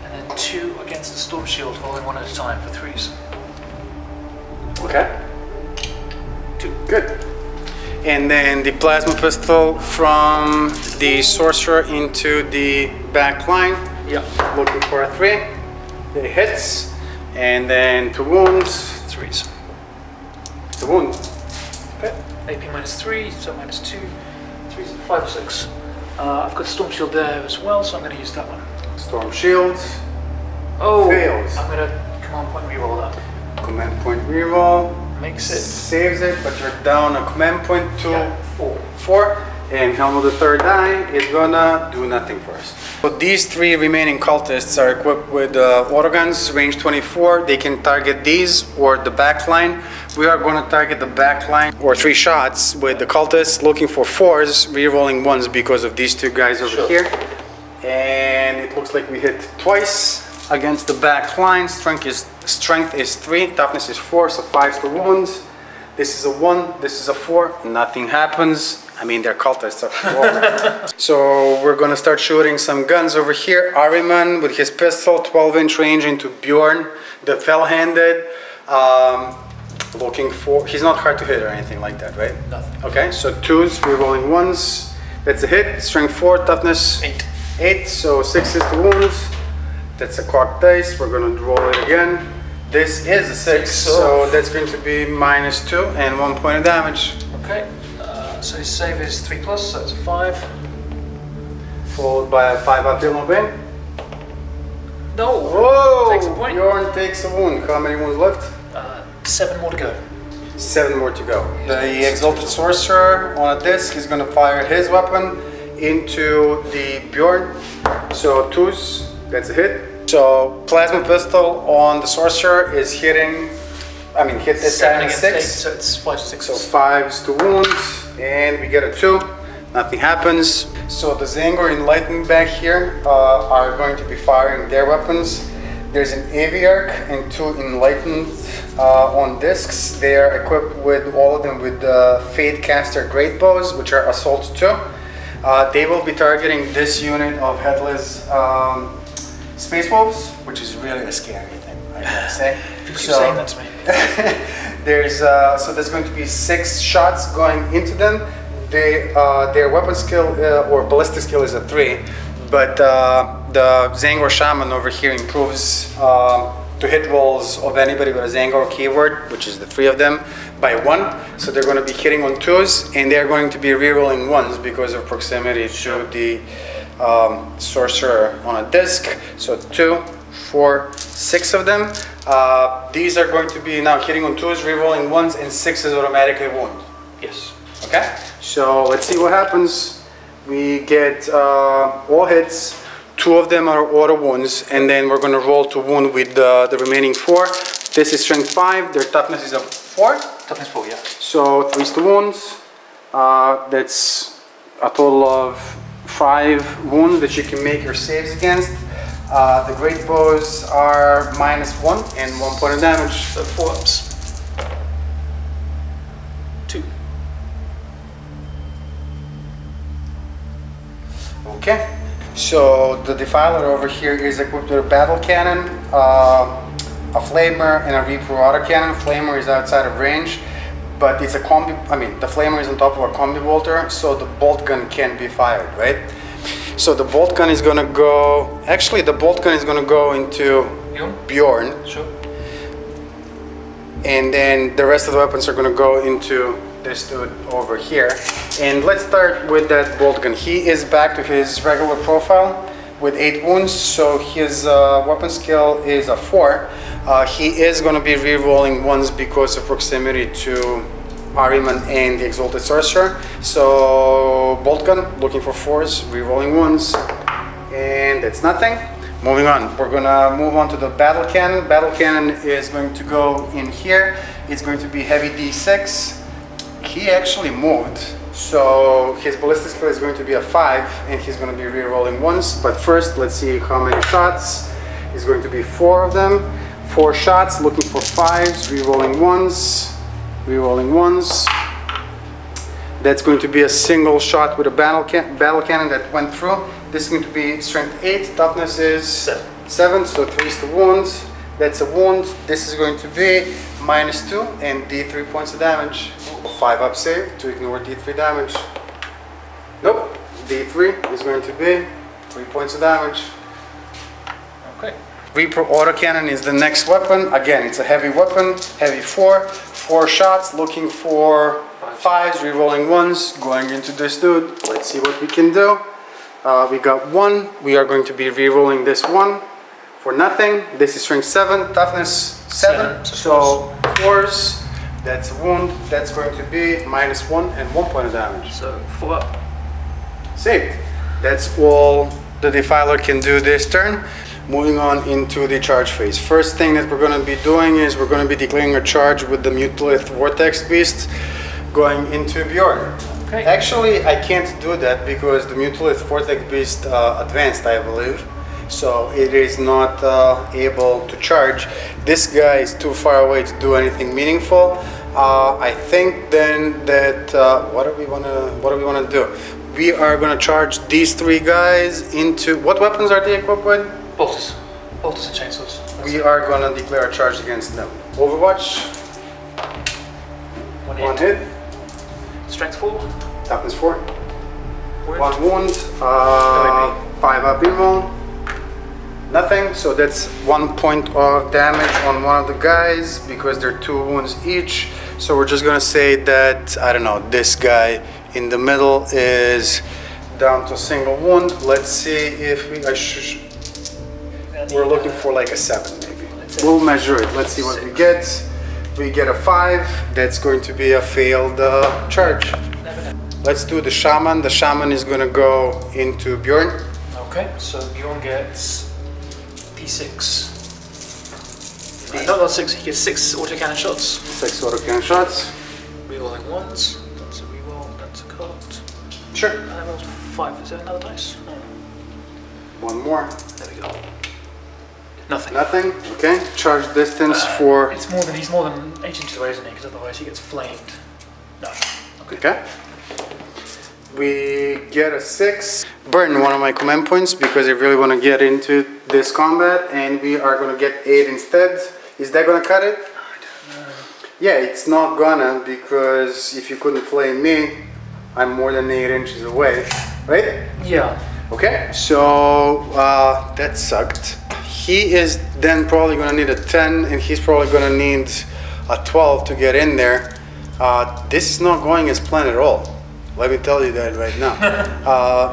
and then 2 against the storm shield, rolling 1 at a time for 3s. Okay. 2. Good. And then the plasma pistol from the sorcerer into the back line. Yeah. Looking for a 3. It hits. And then 2 wounds. 3s. It's a wound. Okay. AP -3, so -2. 3s, 5 or 6. I've got Storm Shield there as well, so I'm going to use that one. Storm Shield. Oh, fails. I'm going to command point reroll that. Command point reroll. Makes it. Saves it, but you're down a command point to 4. And Helm of the Third Die is gonna do nothing for us. So these 3 remaining cultists are equipped with autoguns, range 24. They can target these or the back line. We are going to target the back line or 3 shots with the cultists, looking for 4s, re-rolling 1s because of these 2 guys over here. And it looks like we hit twice against the back line. Strength is 3, toughness is 4, so 5s to wounds. This is a 1, this is a 4, nothing happens. I mean, they're cultists. So we're gonna start shooting some guns over here. Ahriman with his pistol, 12-inch range into Bjorn, the fell-handed. Looking for, he's not hard to hit or anything like that, right? Nothing. Okay, so 2s, re-rolling 1s. That's a hit. Strength 4, toughness 8, so 6s to wounds. That's a cocked dice. We're gonna roll it again. This is a 6, so that's going to be -2 and 1 point of damage. Okay. So his save is 3+, so it's a 5. Followed by a 5 up Bill Bane. No! Whoa! Takes a point. Bjorn takes a wound. How many wounds left? 7 more to go. 7 more to go. The Exalted Sorcerer on a disc is going to fire his weapon into the Bjorn. So 2s, that's a hit. So Plasma Pistol on the Sorcerer is hitting, hit this guy on 6. 8, so it's 5 to 6. So 5s to wounds, and we get a 2. Nothing happens. So the Zangor Enlightened back here are going to be firing their weapons. There's an Aviarch and 2 Enlightened on discs. They are equipped with all of them with the Fade Caster Great Bows, which are Assault 2. They will be targeting this unit of Headless Space Wolves, which is really a scary thing, I gotta say. If you keep saying that to me. So there's going to be 6 shots going into them. Their weapon skill or ballistic skill is a 3, but the Zangor Shaman over here improves to hit rolls of anybody with a Zangor keyword, which is the 3 of them, by 1. So they're going to be hitting on 2s, and they're going to be rerolling 1s because of proximity to the Sorcerer on a disc. So 2, 4, 6 of them. These are going to be now hitting on 2s, rerolling 1s, and 6s automatically wound. Yes. Okay, so let's see what happens. We get all hits. 2 of them are auto wounds, and then we're going to roll to wound with the remaining 4. This is strength 5. Their toughness is a 4. Toughness 4, yeah. So 3s to wounds. That's a total of 5 wounds that you can make your saves against. The Great Bows are -1 and 1 point of damage. So 4 ups. 2. Okay, so the Defiler over here is equipped with a battle cannon, a flamer, and a Reaper autocannon. Flamer is outside of range, but it's a combi. The flamer is on top of a combi bolter, so the bolt gun can be fired, right? So the bolt gun is gonna go. Actually, the bolt gun is gonna go into Bjorn. Sure. And then the rest of the weapons are gonna go into this dude over here. And let's start with that bolt gun. He is back to his regular profile with 8 wounds, so his weapon skill is a 4. He is going to be re-rolling 1s because of proximity to Ahriman and the Exalted Sorcerer. So bolt gun, looking for 4s, re-rolling 1s, and that's nothing. Moving on, we're gonna move on to the battle cannon. Battle cannon is going to go in here. It's going to be heavy D6. He actually moved, so his ballistic skill is going to be a 5, and he's going to be re-rolling 1s. But first, let's see how many shots. It's going to be 4 of them. 4 shots, looking for 5s, re-rolling 1s, re-rolling 1s. That's going to be a single shot with a battle cannon that went through. This is going to be strength 8, toughness is 7, so 3s to wounds. That's a wound. This is going to be -2 and D3 points of damage. 5 up save to ignore D3 damage. Nope, D3 is going to be 3 points of damage. Okay. Reaper autocannon is the next weapon. Again, it's a heavy weapon, heavy 4. 4 shots, looking for 5s, re-rolling 1s, going into this dude. Let's see what we can do. We got 1. We are going to be re-rolling this 1 for nothing. This is strength 7, toughness 7. So 4s. That's a wound. That's going to be -1 and 1 point of damage. So 4 up. Saved. That's all the Defiler can do this turn. Moving on into the charge phase. First thing that we're going to be doing is we're going to be declaring a charge with the Mutilith Vortex Beast going into Bjorn. Okay. Actually, I can't do that because the Mutilith Vortex Beast advanced, I believe. So it is not able to charge. This guy is too far away to do anything meaningful. I think then that what do we want to do? We are going to charge these 3 guys into what weapons are they equipped with? Bolters. Bolters and chainsaws. We are going to declare a charge against them. Overwatch. 1 hit. Strength 4. Toughness 4. Wound. 1 wound. 5 up reroll. Nothing. So that's 1 point of damage on one of the guys because they're 2 wounds each. So we're just gonna say that, I don't know, this guy in the middle is down to a single wound. Let's see if we We're looking for like a 7 maybe. We'll measure it. Let's see what we get. We get a 5. That's going to be a failed charge. Let's do the shaman. The shaman is going to go into Bjorn. Okay, so Bjorn gets D6. Not 6, he gets 6 autocannon shots. 6 autocannon shots. Rerolling ones. That's a reroll, that's a card. Sure. And I rolled 5. Is there another dice? No. One more. There we go. Nothing. Nothing? Okay. Charge distance for... He's more than 8 inches away, isn't he? Because otherwise he gets flamed. No. Okay. We get a 6. Burn one of my command points because I really want to get into this combat, and we are going to get 8 instead. Is that going to cut it? I don't know. Yeah, it's not gonna, because if you couldn't flame me, I'm more than 8 inches away, right? Yeah. Okay, so that sucked. He is then probably gonna need a 10, and he's probably gonna need a 12 to get in there. This is not going as planned at all. Let me tell you that right now.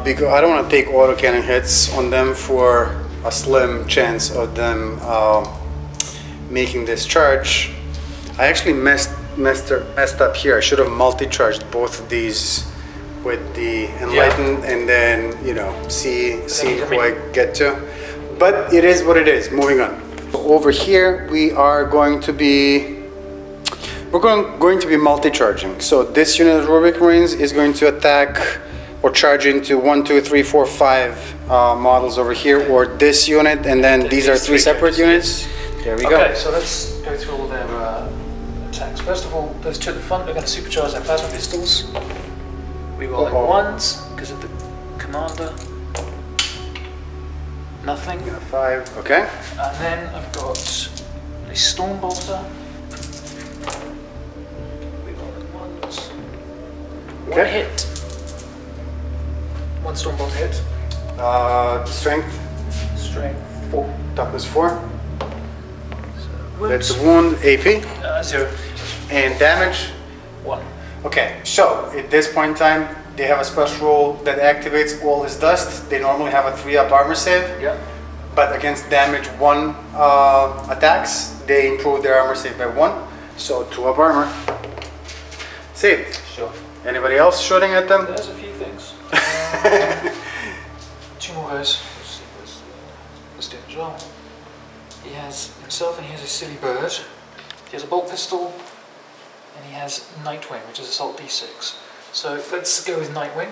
Because I don't want to take autocannon hits on them for a slim chance of them making this charge. I actually messed up here. I should have multi-charged both of these with the Enlightened, and then, you know, see who I get to. But it is what it is. Moving on. Over here we are going to be multi-charging. So this unit of Rubik Marines is going to attack or charge into 1, 2, 3, 4, 5 models over here, or this unit, and then these are 3 separate units. There we go. Okay, so let's go through all their attacks. First of all, those two at the front are going to supercharge their plasma pistols. Rerolling ones because of the commander. Nothing. 5. Okay. And then I've got a Stormbolter. Rerolling ones. Okay. One hit. One Stormbolter hit. Strength. Strength 4. Toughness 4. So, that's a wound. AP. 0. And damage. 1. Okay, so at this point in time, they have a special rule that activates all his dust. They normally have a 3-up armor save. Yeah. But against damage 1 attacks, they improve their armor save by 1. So 2-up armor. Saved. Sure. Anybody else shooting at them? There's a few things. 2 more guys. Let's do it as well. He has himself, and he has a silly bird. He has a bolt pistol, and he has Nightwing, which is assault D6. So let's go with Nightwing.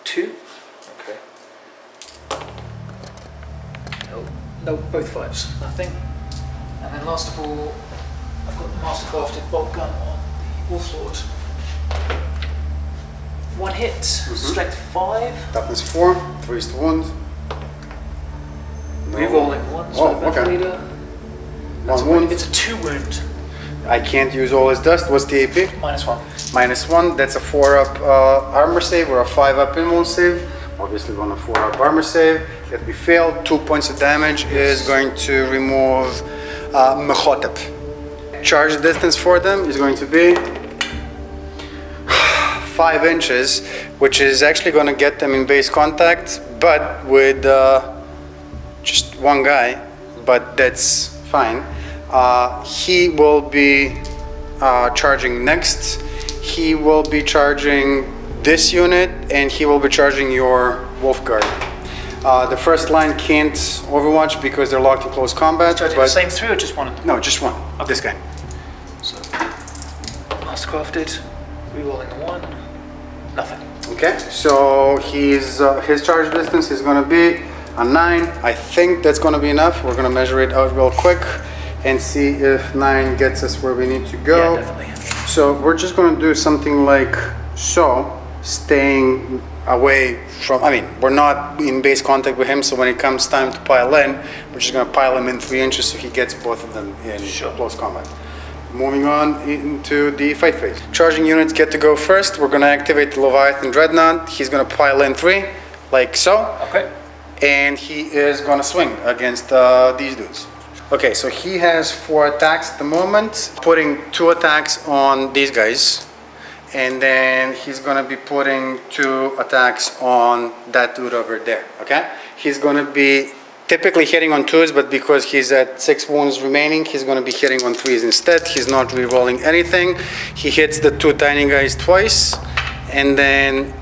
2. Okay. No, both 5s. Nothing. And then last of all, I've got the mastercrafted bolt gun on the Wolflord. 1 hit. Strength 5. Toughness 4. 3 is the wound. No. Rerolling 1 for the battle leader. 1 wound. It's a 2 wound. I can't use all his dust. What's the AP? -1. -1. That's a 4-up armor save or a 5-up invuln save. Obviously, on a 4-up armor save that we failed. 2 points of damage is going to remove Mechotep. Charge distance for them is going to be 5 inches, which is actually going to get them in base contact, but with just 1 guy. But that's fine. He will be charging next. He will be charging this unit, and he will be charging your Wolf Guard. The first line can't overwatch because they're locked in close combat. But the same 3 or just 1? No, just 1. Okay. This guy. So, mastercrafted, rerolling the 1, nothing. Okay, so his charge distance is going to be a 9. I think that's going to be enough. We're going to measure it out real quick and see if 9 gets us where we need to go. Yeah, definitely. So we're just going to do something like so, staying away from, I mean, we're not in base contact with him, so when it comes time to pile in, we're just going to pile him in 3 inches so he gets both of them in close combat. Moving on into the fight phase. Charging units get to go first. We're going to activate the Leviathan Dreadnought. He's going to pile in 3, like so. Okay. And he is going to swing against these dudes. Okay, so he has 4 attacks at the moment, putting 2 attacks on these guys, and then he's gonna be putting 2 attacks on that dude over there, okay? he's going to be typically hitting on 2s, but because he's at 6 wounds remaining, he's going to be hitting on 3s instead. He's not re-rolling anything. He hits the 2 tiny guys twice, and then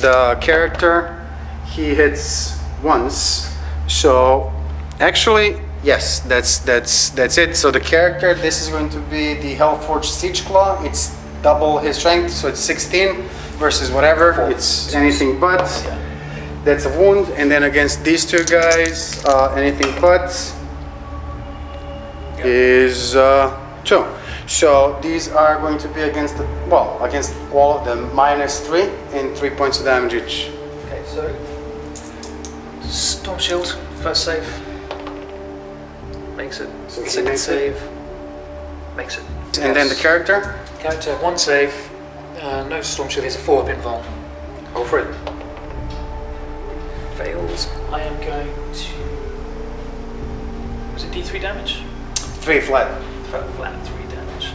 the character, he hits once. So actually, yes, that's it. So the character, this is going to be the Hellforged Siege Claw. It's double his strength, so it's 16 versus whatever. It's anything but. That's a wound. And then against these 2 guys, anything but is 2. So these are going to be against the, well, against all of them, -3 and 3 points of damage each. Okay, so Storm Shield, first save. Makes it. So second save. Makes it. And then the character? Character, 1 save. No Storm Shield, he's a 4-up invuln. Roll for it. Fails. I am going to. Was it D3 damage? 3 flat. Flat 3 damage.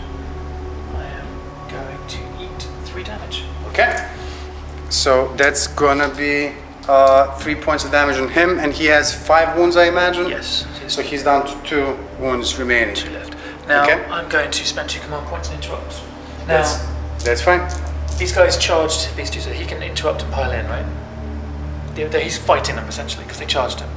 I am going to eat 3 damage. Okay. So that's gonna be 3 points of damage on him, and he has 5 wounds, I imagine? Yes. So he's down to 2 wounds remaining. 2 left. Now, okay. I'm going to spend 2 command points and interrupt. Now, that's fine. These guys charged these 2, so he can interrupt and pile in, right? He's fighting them essentially because they charged him.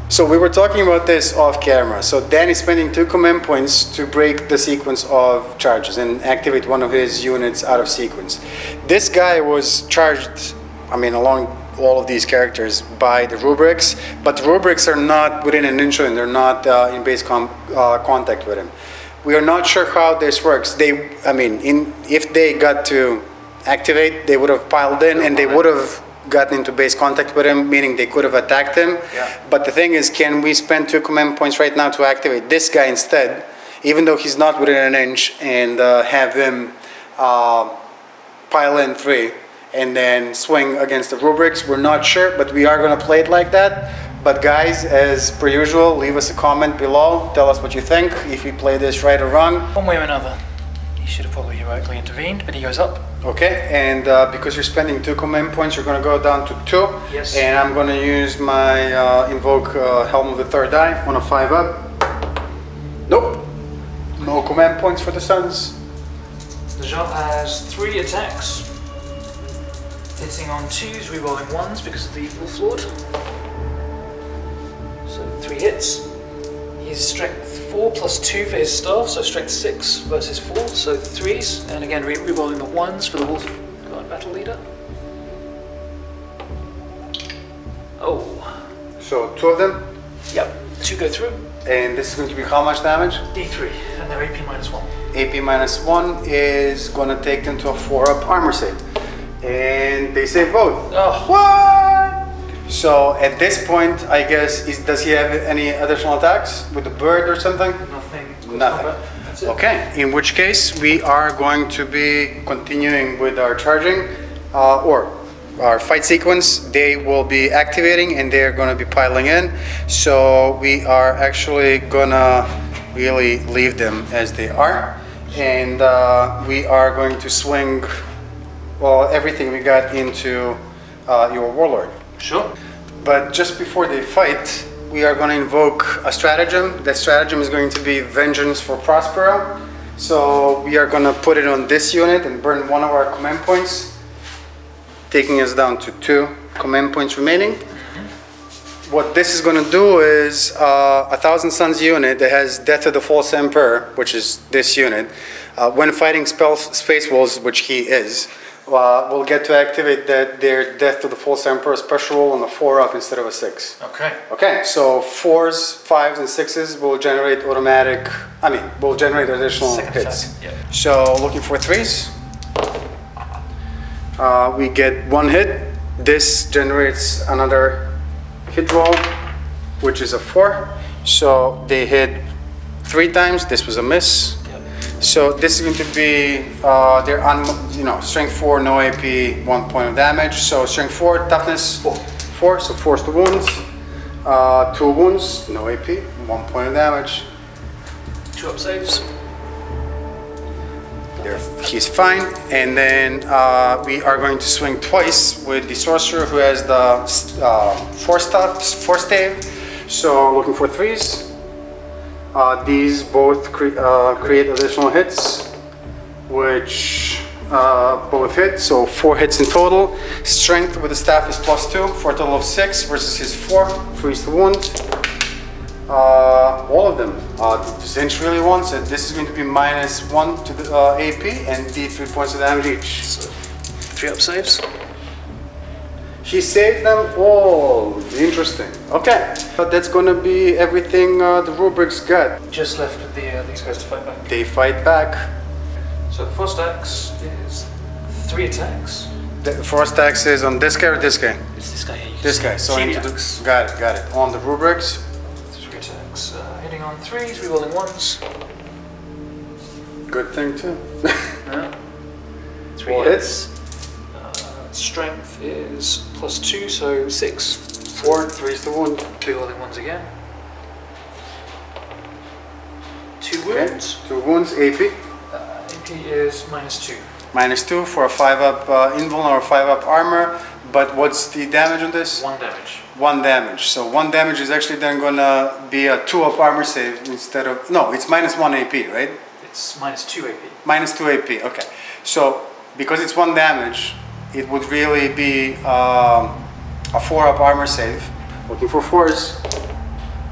So we were talking about this off camera. So Dan is spending 2 command points to break the sequence of charges and activate one of his units out of sequence. This guy was charged, I mean, along all of these characters by the rubrics, but the rubrics are not within an inch and they're not in base contact with him. We are not sure how this works. If they got to activate, they would have piled in and they would have gotten into base contact with him, meaning they could have attacked him. Yeah. But the thing is, can we spend 2 command points right now to activate this guy instead, even though he's not within an inch, and have him pile in 3 and then swing against the rubrics? We're not sure, but we are going to play it like that. But guys, as per usual, leave us a comment below. Tell us what you think, if we play this right or wrong. One way or another. He should have probably heroically intervened, but he goes up. Okay, and because you're spending 2 command points, you're going to go down to 2. Yes. And I'm going to use my invoke Helm of the Third Eye on a 5-up. Nope. No command points for the Suns. The Jean has 3 attacks. Hitting on 2s, rerolling 1s because of the Wolf Lord. So 3 hits. He's strength 4 plus 2 for his staff, so strength 6 versus 4, so 3s. And again, rerolling the 1s for the Wolf Guard Battle Leader. Oh. So 2 of them? Yep, 2 go through. And this is going to be how much damage? D3, and they're AP -1. AP -1 is going to take them to a 4-up armor save. And they save both. Oh. What? So at this point, I guess, does he have any additional attacks with the bird or something? Nothing. Nothing. That's it. Okay, in which case we are going to be continuing with our charging or our fight sequence. They will be activating and they're going to be piling in. So we are actually gonna really leave them as they are, and we are going to swing everything we got into your warlord. Sure. But just before they fight, we are going to invoke a stratagem. That stratagem is going to be Vengeance for Prospero. So we are going to put it on this unit and burn 1 of our command points, taking us down to 2 command points remaining. What this is going to do is a Thousand Suns unit that has Death of the False Emperor, which is this unit, when fighting Space Wolves, which he is, we'll get to activate their Death to the False Emperor special roll on a 4-up instead of a 6. Okay. Okay, so 4s, 5s, and 6s will generate will generate additional hits. Yep. So looking for 3s. We get 1 hit. This generates another hit roll, which is a 4. So they hit 3 times. This was a miss. So this is going to be strength 4, no AP, 1 point of damage. So strength 4, toughness 4, so 4 to wounds. 2 wounds, no AP, 1 point of damage. 2 up saves. He's fine. And then we are going to swing twice with the sorcerer who has the four stave. So looking for 3s. These both create additional hits, which both hit, so 4 hits in total. Strength with the staff is +2 for a total of 6 versus his 4. Freeze to wound. All of them. Zinch really wants it. This is going to be -1 to the AP and D3 points of damage each. So 3 up saves. She saved them all. Interesting. Okay, that's gonna be everything the rubrics got. Just left with these guys to fight back. They fight back. So the first axe is 3 attacks. The first axe is on this guy or this guy? It's this guy here. This guy. So into the, got it. On the rubrics. 3 attacks. Hitting on 3s, rerolling 1s. Good thing too. Yeah. 3 hits. Strength is +2, so 6. 4, 3's the wound. Rerolling 1s again. 2 wounds. 2 wounds. AP. AP is -2. -2 for a 5-up invuln or 5-up armor. But what's the damage on this? 1 damage. 1 damage. So 1 damage is actually then gonna be a 2-up armor save instead of, no, it's -1 AP, right? It's -2 AP. -2 AP. Okay. So because it's 1 damage, it would really be a 4-up armor save. Looking for 4s.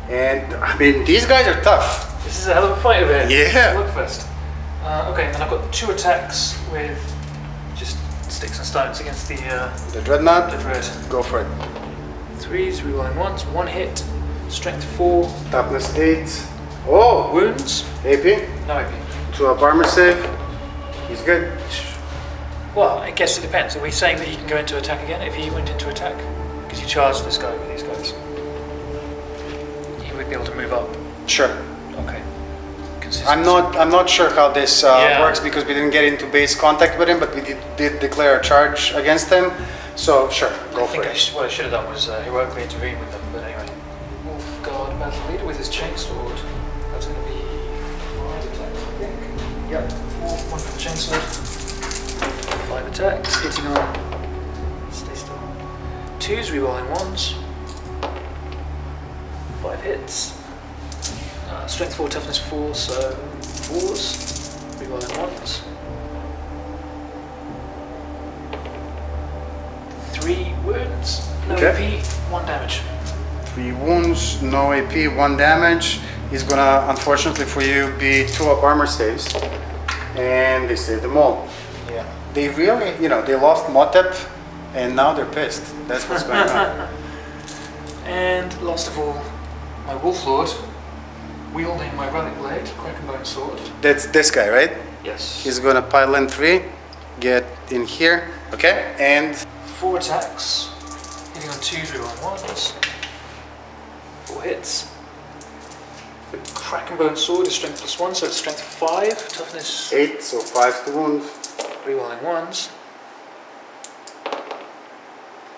And I mean, these guys are tough. This is a hell of a fight over here. Yeah. Slugfest. Okay, and then I've got 2 attacks with just sticks and stones against the Dreadnought. the dread. Go for it. 3s, rerolling 1s, 1 hit, strength 4, Toughness 8. Oh, wounds, AP. no AP. 2-up armor save. He's good. Well, I guess it depends. Are we saying that he can go into attack again if he went into attack? Because you charged this guy with these guys. He would be able to move up. Sure. Okay. I'm not sure how this works because we didn't get into base contact with him, but we did declare a charge against him. So sure, go for it. What I should have done was heroically intervene with them. But anyway, Wolfguard battle leader with his chainsword. That's going to be 5 attacks, I think. Yep. 4, 1 for the chainsword. 5 attacks, hitting on. Stay still. 2s, rerolling 1s. 5 hits. Strength 4, toughness 4, so 4s. Rerolling 1s. 3 wounds. No AP, 1 damage. 3 wounds, no AP, 1 damage. He's gonna, unfortunately for you, be 2-up armor saves. And they saved them all. Yeah. They really, they lost Motep and now they're pissed. That's what's going on. And last of all, my Wolf Lord, wielding my relic blade, Krakenbone sword. That's this guy, right? Yes. He's gonna pile in 3, get in here, okay? And 4 attacks, hitting on 2s, rerolling 1s. 4 hits. The Krakenbone sword is strength +1, so it's strength 5, toughness 8, so 5's the wound. rerolling 1s.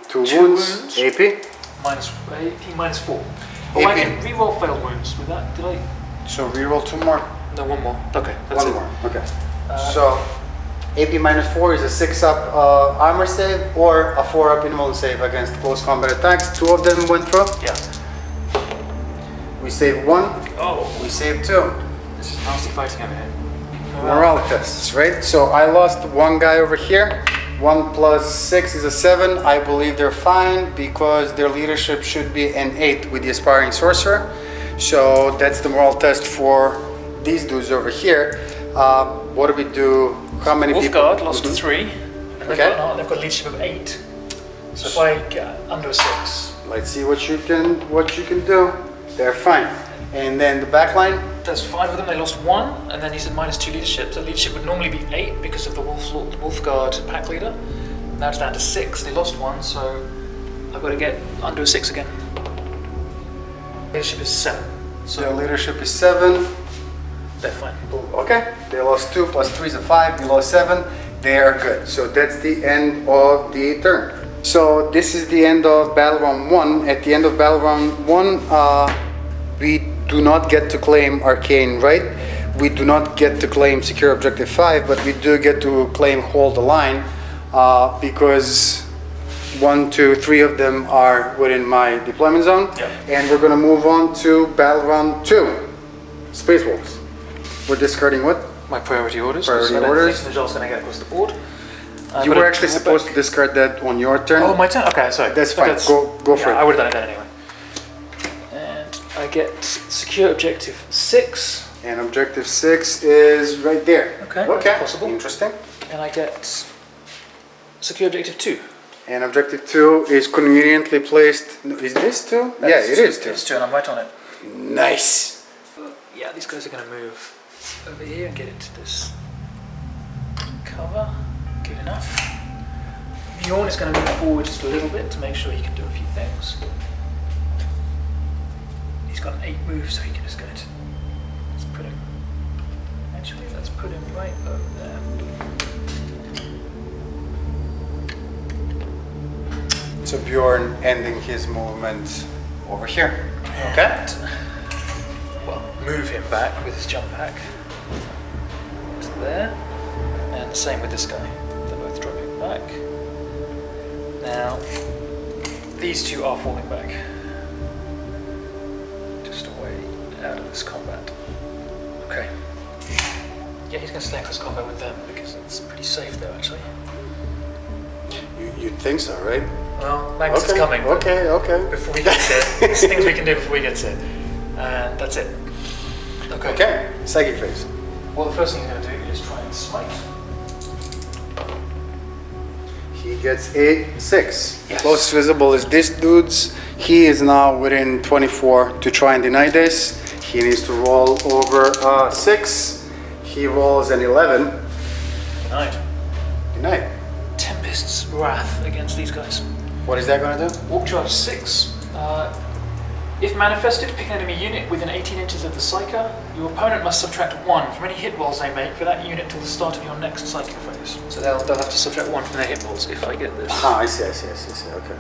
2 wounds. AP. -4. Oh, AP. I can reroll failed wounds with that. Did I? So reroll 2 more. No, 1 more. Okay, that's One it. more. Okay. So AP -4 is a 6-up armor save or a 4-up invuln save against close combat attacks. 2 of them went through. Yeah. We saved 1. Oh, We saved 2. this is nasty fighting over here. Morale tests, right? So I lost 1 guy over here. 1 + 6 is a 7. I believe they're fine because their leadership should be an 8 with the aspiring sorcerer. So that's the morale test for these dudes over here. What do we do? How many people? Wolfguard lost 3, and Okay. they've got leadership of 8. So if I get under a 6, Let's see what you can do. They're fine. And then the back line. there's 5 of them. They lost 1, and then you said -2 leadership. So leadership would normally be 8 because of the Wolfguard pack leader. Now it's down to 6. They lost 1, so I've got to get under a 6 again. Leadership is 7. So Their leadership is 7. they're fine. Okay. They lost 2 + 3 is a 5. You lost 7. They are good. So that's the end of the turn. So this is the end of battle round 1. At the end of battle round 1, we do not get to claim arcane right. we do not get to claim secure objective 5, but we do get to claim hold the line because 1, 2, 3 of them are within my deployment zone. Yep. And we're going to move on to battle round 2, Space Wolves. We're discarding what? My priority orders. Priority I don't orders. think Najal's going to get across the board. You were actually supposed to discard that on your turn. Oh, my turn? Okay, sorry. That's fine. Go for it. I would have done it then anyway. And I get secure objective 6. And objective 6 is right there. Okay, Okay. that's possible. Interesting. And I get secure objective 2. And objective 2 is conveniently placed. No, is this 2? Yeah, it is 2. It's 2 and I'm right on it. Nice. Yeah, these guys are going to move over here and get into this cover. Good enough. Bjorn is going to move forward just a little bit to make sure he can do a few things. He's got an 8 move, so he can just go to. Let's put him. Actually, let's put him right over there. So Bjorn ending his movement over here. Okay. Well, move him back with his jump pack to there, and the same with this guy. They're both dropping back. Now, these two are falling back, just away out of this combat. Okay. Yeah, he's going to stay in close combat with them because it's pretty safe there, actually. You'd think so, right? Well, Magnus is coming. Okay. Before we get there, there's things we can do before we get there. And that's it. Okay. Okay. Psychic phase. Well, the first thing he's going to do is try and smite. He gets a 6. Yes. Closest visible is this dude's. He is now within 24 to try and deny this. He needs to roll over 6. He rolls an 11. Denied. Denied. Tempest's Wrath against these guys. What is that going to do? Walk charge 6. If manifested, pick an enemy unit within 18 inches of the Psyker. Your opponent must subtract 1 from any hit rolls they make for that unit till the start of your next Psychic phase. So they'll have to subtract 1 from their hit rolls if I get this. Ah, I see. Okay.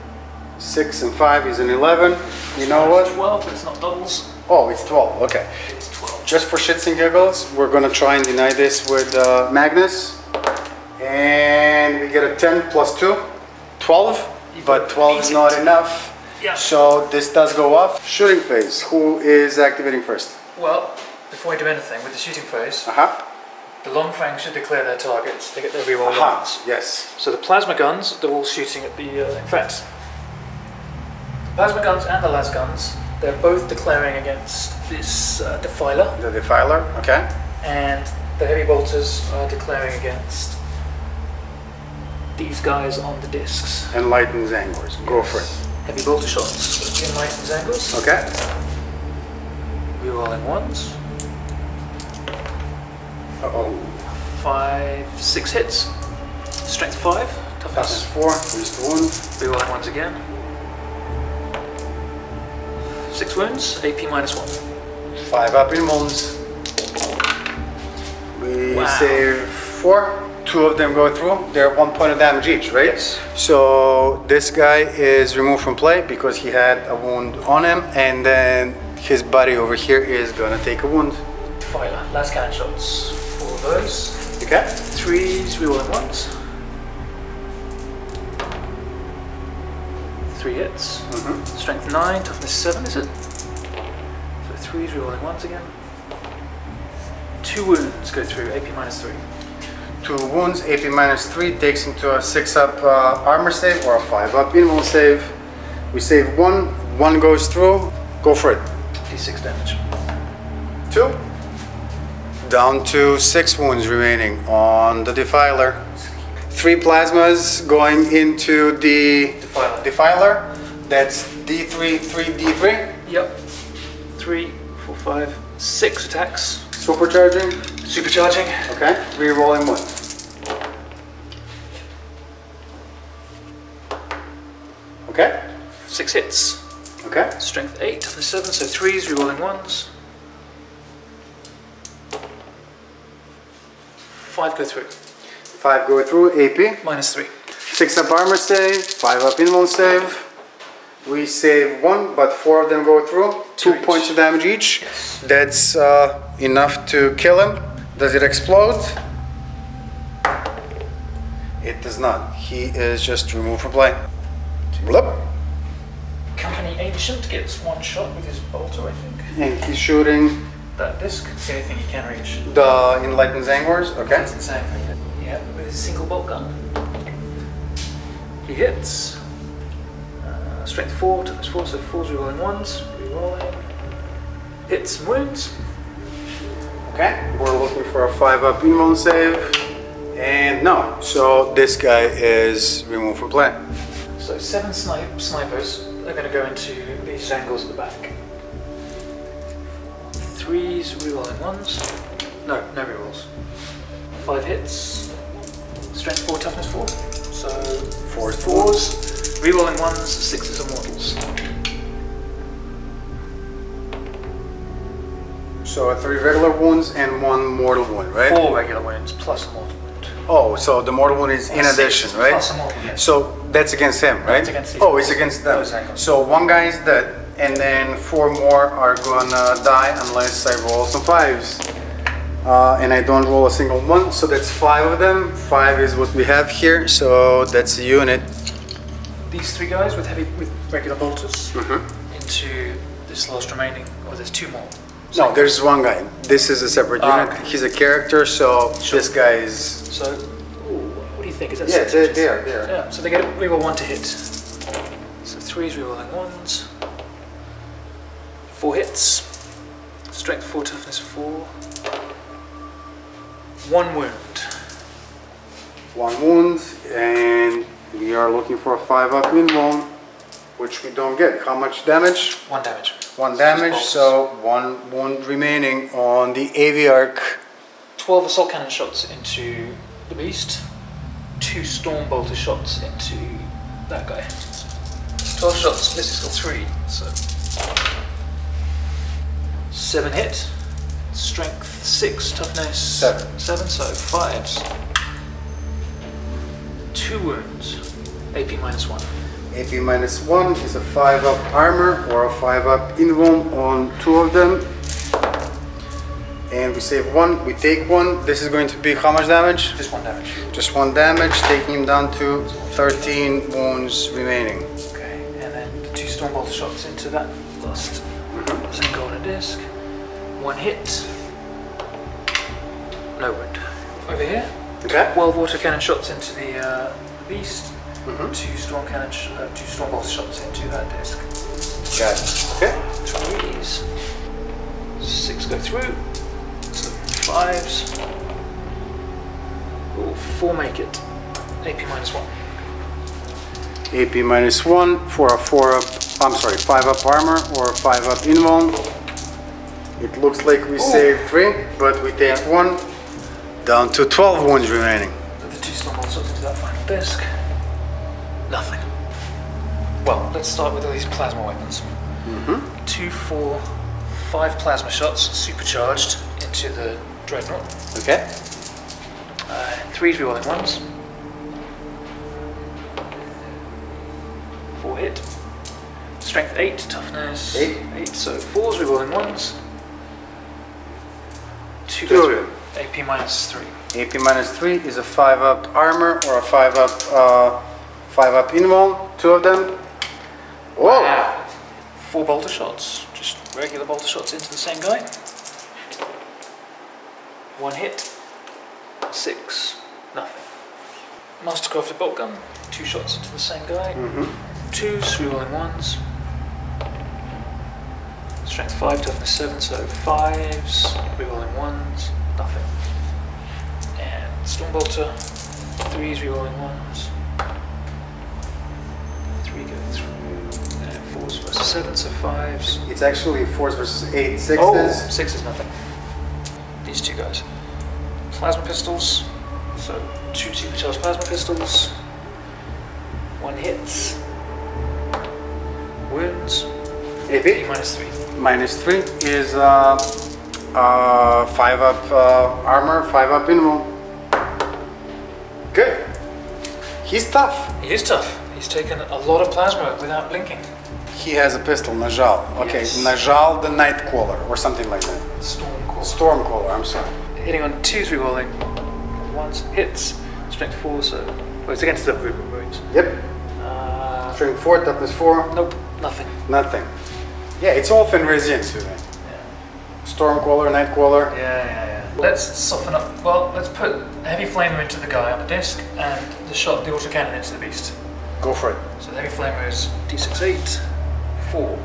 6 and 5 is an 11. You know what? 12, but it's not doubles. Oh, it's 12. Okay. It's 12. Just for shits and giggles, we're going to try and deny this with Magnus. And we get a 10 plus 2. 12. But 12 is not enough. Yeah. So this does go off. Shooting phase. Who is activating first? Well, before I do anything with the shooting phase, the long fangs should declare their targets. They get their reroll ones. Yes. So the plasma guns, they're all shooting at the. In fact, plasma guns and the las guns, they're both declaring against this defiler. The defiler. Okay. And the heavy bolters are declaring against these guys on the discs. Enlightened Zangors. Go for it. Heavy bolter shots. Enlightened angles. Okay. Rerolling ones. Uh-oh. 5, 6 hits. Strength 5. Toughness Toughness 4. Least wound. Rerolling ones again. 6 wounds. AP -1. 5 up in wounds. We save 4. 2 of them go through. They're 1 point of damage each, right? Yes. So this guy is removed from play because he had a wound on him, and then his buddy over here is gonna take a wound. Defiler. Last cannon shots. 4 of those. Okay. 3s, rerolling ones. 3 hits. Strength 9, toughness 7, is it? So 3s, rerolling ones again. 2 wounds go through, AP -3. 2 wounds, AP -3 takes into a 6 up armor save or a 5 up invul save. We save 1, 1 goes through. Go for it. D6 damage. 2. Down to 6 wounds remaining on the defiler. 3 plasmas going into the defiler. That's D3, 3D3. Yep. 3, 4, 5, 6 attacks. Supercharging. Supercharging. Okay. Rerolling 1. Okay. 6 hits. Okay. Strength 8, toughness 7, so 3s, rerolling 1s. 5 go through. 5 go through, AP. -3. 6 up armor save, 5 up invul save. We save 1, but 4 of them go through. 2 points of damage each. Yes. That's enough to kill him. Does it explode? It does not. He is just removed from play. Blup. Company Ancient gets 1 shot with his bolter, I think. And he's shooting That disc, it's the only thing he can reach. the Enlightened Zangors. Okay. That's insane. Yeah, with his single bolt gun. He hits. Strength 4, toughness 4, so 4's rerolling 1s. Rerolling. Hits and wounds. Okay. We're looking for a 5-up invuln save. And no. So this guy is removed from play. So 7 snipers are going to go into these angles at the back. 3's rerolling 1s. No rerolls. 5 hits. Strength 4, toughness 4. So 4's. Rerolling 1s, 6's are mortals. So 3 regular wounds and 1 mortal wound, right? 4 regular wounds plus a mortal wound. Oh, so the mortal wound is in addition, right? Plus a mortal, yes. So that's against him, right? It's against these oh, it's against them. Exactly. So 1 guy is dead, and then 4 more are gonna die unless I roll some 5s. And I don't roll a single one, so that's 5 of them. 5 is what we have here, so that's a unit. These 3 guys with regular bolters into this last remaining, or there's 2 more. No, there's 1 guy. This is a separate unit. Okay. He's a character, so this guy is... So, what do you think? Is that Yeah, 6 they inches? are. Yeah, so they get reroll 1 to hit. So 3's rerolling 1s. 4 hits. Strength 4, toughness 4. 1 wound. 1 wound, and we are looking for a 5-up invuln, which we don't get. How much damage? 1 damage. 1 damage, so 1 wound remaining on the Aviarch. 12 assault cannon shots into the beast. 2 storm bolter shots into that guy. 12 shots, this is got 3, so 7 hit. Strength 6, toughness 7, so 5s. 2 wounds. AP -1. AP -1 is a 5-up armor or a 5-up invuln on 2 of them. And we save 1, we take 1. This is going to be how much damage? Just 1 damage. Just 1 damage, taking him down to 13 wounds remaining. Okay, and then the 2 storm bolter shots into that last single on a disc. 1 hit. No wound. Over here. Okay. 12 water cannon shots into the beast. 2 storm bolter shots into that disc. Got it. Okay. 3s. 6 go through. So 5s. Ooh, 4 make it. AP -1. AP -1 for a 5-up armor or a 5-up invuln. It looks like we saved 3, but we take 1. Down to 12 wounds remaining. The 2 storm bolter shots into that final disc. Nothing. Well, let's start with all these plasma weapons. 2, 4, 5 plasma shots supercharged into the dreadnought. Okay. 3's rerolling 1s. 4 hit. Strength 8, toughness 8, so 4's rerolling 1s. 2 go through. AP -3. AP -3 is a 5-up armor or a 5-up invuln. 2 of them. Whoa! Wow. 4 bolter shots, just regular bolter shots into the same guy. 1 hit. 6, nothing. Mastercrafted bolt gun, 2 shots into the same guy. 2's rerolling 1s. Strength 5, toughness 7, so 5's rerolling 1s, nothing. And storm bolter, 3's rerolling 1s. 3 go through. And 4's versus 7, so 5's. It's actually 4s versus 8 6s. Oh, 6 is nothing. These 2 guys. Plasma pistols, so 2 supercharged plasma pistols. 1 hits. Wounds. AP -3. -3 is 5-up armor, 5-up invuln. Good. He's tough. He is tough. He's taken a lot of plasma without blinking. He has a pistol, Najal. Okay, Yes. Najal the Nightcaller or something like that. Stormcaller. Stormcaller, I'm sorry. Hitting on 2s, rerolling. Once hits, strength 4, so well, it's against the movement wounds. Yep. Strength 4, toughness 4. Nope, nothing. Nothing. Yeah, it's all Fenrisian to me. Stormcaller, Nightcaller. Yeah. Let's soften up. Well, let's put a heavy flamer into the guy on the disc and the autocannon into the beast. Go for it. So the heavy flamer is d6 8, 4.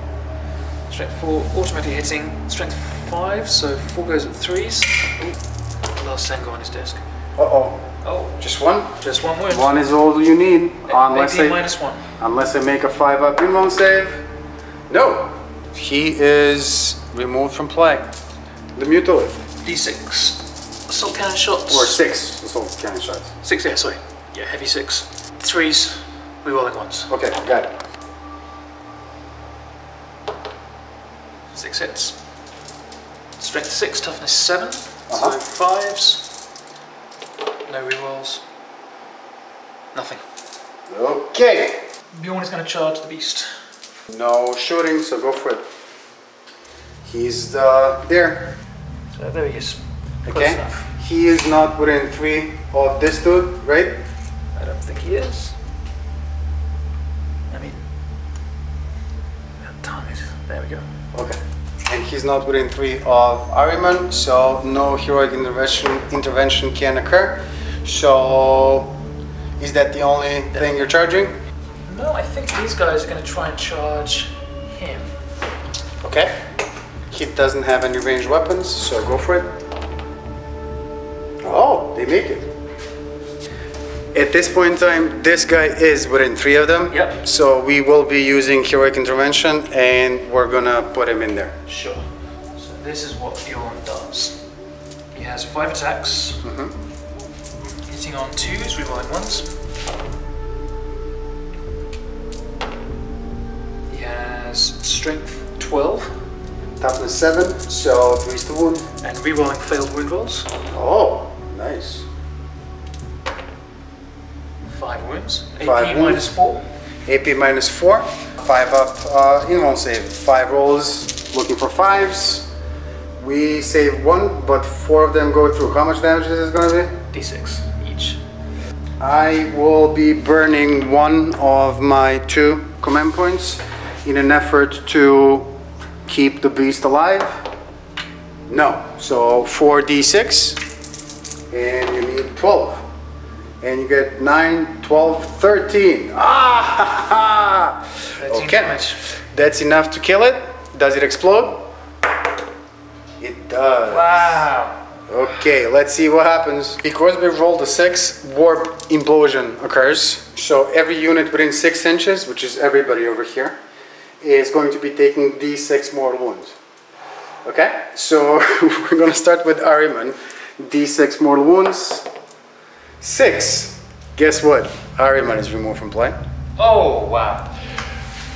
Strength 4, automatically hitting. Strength 5, so 4 goes at 3s. Ooh, last Sengo on his disc. Uh-oh. Oh, Just one? just 1 wound. One is all you need. Unless Maybe I, -1. unless I make a 5-up invuln save. No. He is removed from play. The Mutilith. d6. Assault cannon shots. Or 6 assault cannon shots. 6, yeah, sorry. Yeah, heavy 6. 3s, rerolling 1s. Okay, got it. 6 hits. Strength 6, toughness 7. Uh-huh. So 5s. No rerolls. Nothing. Okay. Bjorn is going to charge the beast. No shooting, so go for it. He's there. So there he is. Close Okay. enough. He is not within 3 of this dude, right? I don't think he is. I mean, time is. There we go. Okay. And he's not within 3 of Ahriman, so no heroic intervention can occur. So, is that the only thing you're charging? No, I think these guys are going to try and charge him. Okay. He doesn't have any ranged weapons, so go for it. Oh, they make it. At this point in time, this guy is within 3 of them. Yep. So we will be using heroic intervention, and we're gonna put him in there. Sure. So this is what Bjorn does. He has 5 attacks. Hitting on 2s, rerolling 1s. He has strength 12 Toughness 7, so 3 to wound. and rerolling failed wound rolls. Oh, nice. 5 wounds. 5 AP wounds. -4. AP -4. 5-up invuln save. 5 rolls, looking for 5s. We save 1, but 4 of them go through. How much damage is this gonna be? D6 each. I will be burning 1 of my 2 command points in an effort to keep the beast alive. No, so 4d6 and you need 12 and you get 9, 12, 13. Ah! 13 Okay, damage. that's enough to kill it. Does it explode? It does. Wow. Okay, let's see what happens. Because we rolled a 6, warp implosion occurs. So every unit within 6 inches, which is everybody over here, is going to be taking d6 mortal wounds. Okay, so we're gonna start with Ahriman. d6 mortal wounds. 6. Guess what? Ahriman is removed from play. Oh, wow.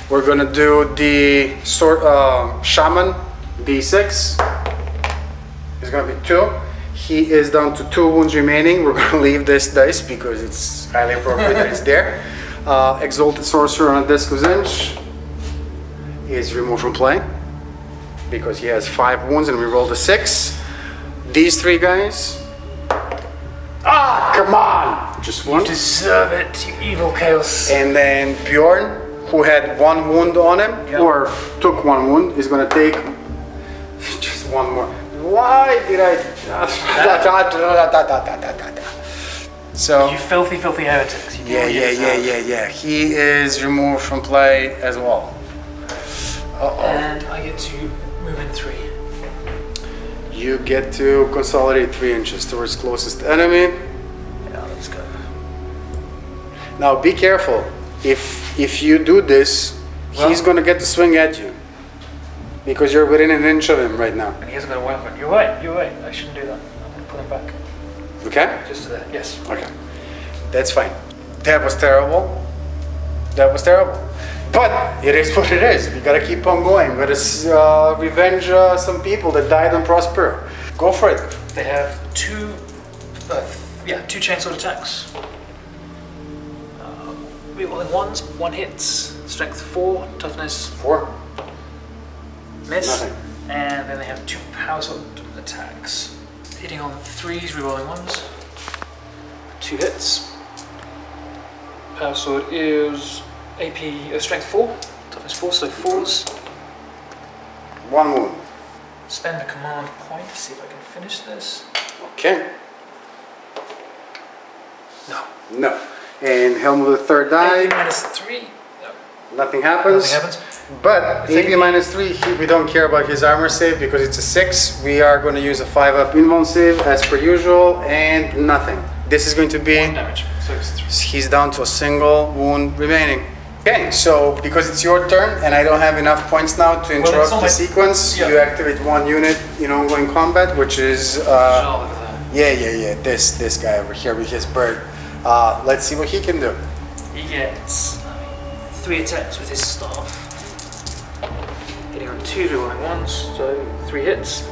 We're gonna do the shaman. d6 is gonna be 2. He is down to 2 wounds remaining. We're gonna leave this dice because it's highly appropriate that it's there. Exalted sorcerer on a disc of Zinch is removed from play because he has 5 wounds and we rolled a 6. These 3 guys. Ah, come on! Just 1. You deserve it, you evil chaos. And then Bjorn, who had 1 wound on him, Yep. or took 1 wound, is gonna take just 1 more. Why did I? So You filthy, filthy heretics. You do what you deserve. yeah. He is removed from play as well. And I get to move in 3. You get to consolidate 3 inches towards closest enemy. Yeah, let's go. Now be careful. If you do this, he's gonna get to swing at you because you're within an inch of him right now. And he hasn't got a weapon. You're right. I shouldn't do that. I'm going to put him back. Okay? Just to there. Yes. Okay. That's fine. That was terrible. But it is what it is. We gotta keep on going. We gotta revenge some people that died on Prospero. Go for it. They have 2 chainsword attacks. Rerolling 1s, 1 hits. Strength 4, toughness 4. miss. Nothing. And then they have 2 power sword attacks. Hitting on 3s, rerolling 1s. 2 hits. Power sword is AP strength 4, toughness 4, so 4s. 1 wound. Spend a command point to see if I can finish this. Okay. No. No. And Helm with the third die. AP minus 3. No. Nothing happens. Nothing happens. But AP minus 3, we don't care about his armor save because it's a 6. We are going to use a 5-up invuln save as per usual, and nothing. This is going to be 1 damage. So it's 3. He's down to a single wound remaining. Okay, so because it's your turn and I don't have enough points now to interrupt the sequence, you activate 1 unit in ongoing combat, which is this guy over here with his bird. Let's see what he can do. He gets 3 attacks with his staff. Hitting on 2 rerolling 1s, so 3 hits.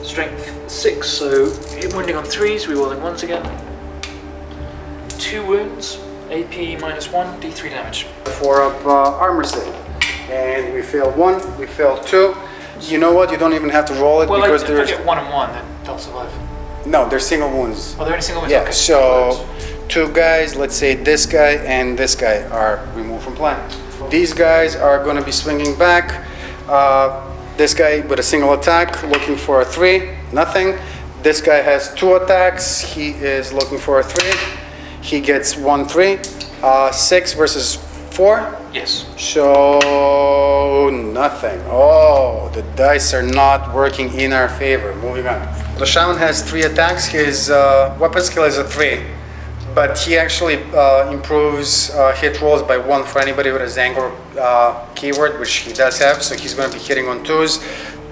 Strength 6, so wounding on 3s, rerolling 1s again. 2 wounds, AP minus 1, D3 damage. 4-up armor save. And we fail 1, we fail 2. You know what, you don't even have to roll it because there's... if I get 1 and 1, then they'll survive. No, they're single wounds. Oh, they're only single wounds? Yeah, okay. so 2 guys, let's say this guy and this guy are removed from play. These guys are going to be swinging back. This guy with a single attack, looking for a 3, nothing. This guy has 2 attacks, he is looking for a 3. He gets 1, 3. 6 versus 4? Yes. So, nothing. Oh, the dice are not working in our favor. Moving on. The shaman has 3 attacks. His weapon skill is a 3. But he actually improves hit rolls by 1 for anybody with a Zangor keyword, which he does have. So he's going to be hitting on 2s.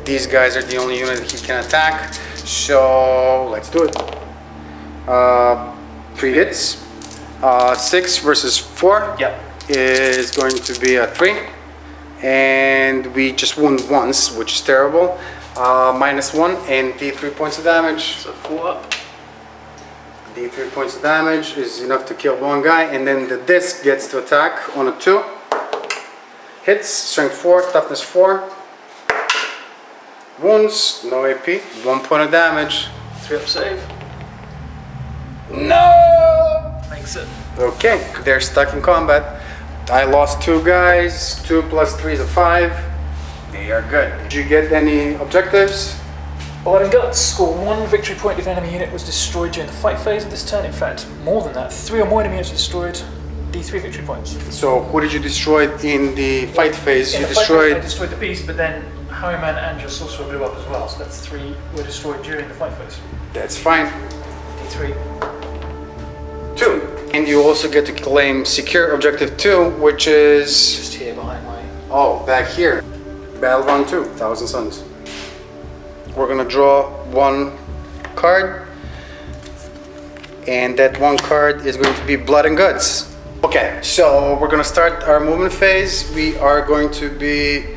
These guys are the only unit he can attack. So, let's do it. 3 hits. 6 versus 4 is going to be a 3. And we just wound once, which is terrible. Minus 1 and D3 points of damage. So 4 up. D3 points of damage is enough to kill 1 guy. And then the disc gets to attack on a 2. Hits, strength 4, toughness 4. Wounds, no AP, 1 point of damage. 3 up save. No! Makes it. Okay, they're stuck in combat. I lost 2 guys, 2 plus 3 is a 5. They are good. Did you get any objectives? Blood and Guts. Score 1 victory point if an enemy unit was destroyed during the fight phase of this turn. In fact, more than that. 3 or more enemy units were destroyed. D3 victory points. So, who did you destroy in the fight phase? In you the destroyed... fight phase, I destroyed the beast, but then Highwayman and your sorcerer blew up as well. So that's 3 were destroyed during the fight phase. That's fine. D3. 2. And you also get to claim secure objective 2, which is... Just here behind my... Oh, back here. Battleground 2, Thousand Suns. We're gonna draw 1 card. And that 1 card is going to be Blood and Guts. Okay, so we're gonna start our movement phase. We are going to be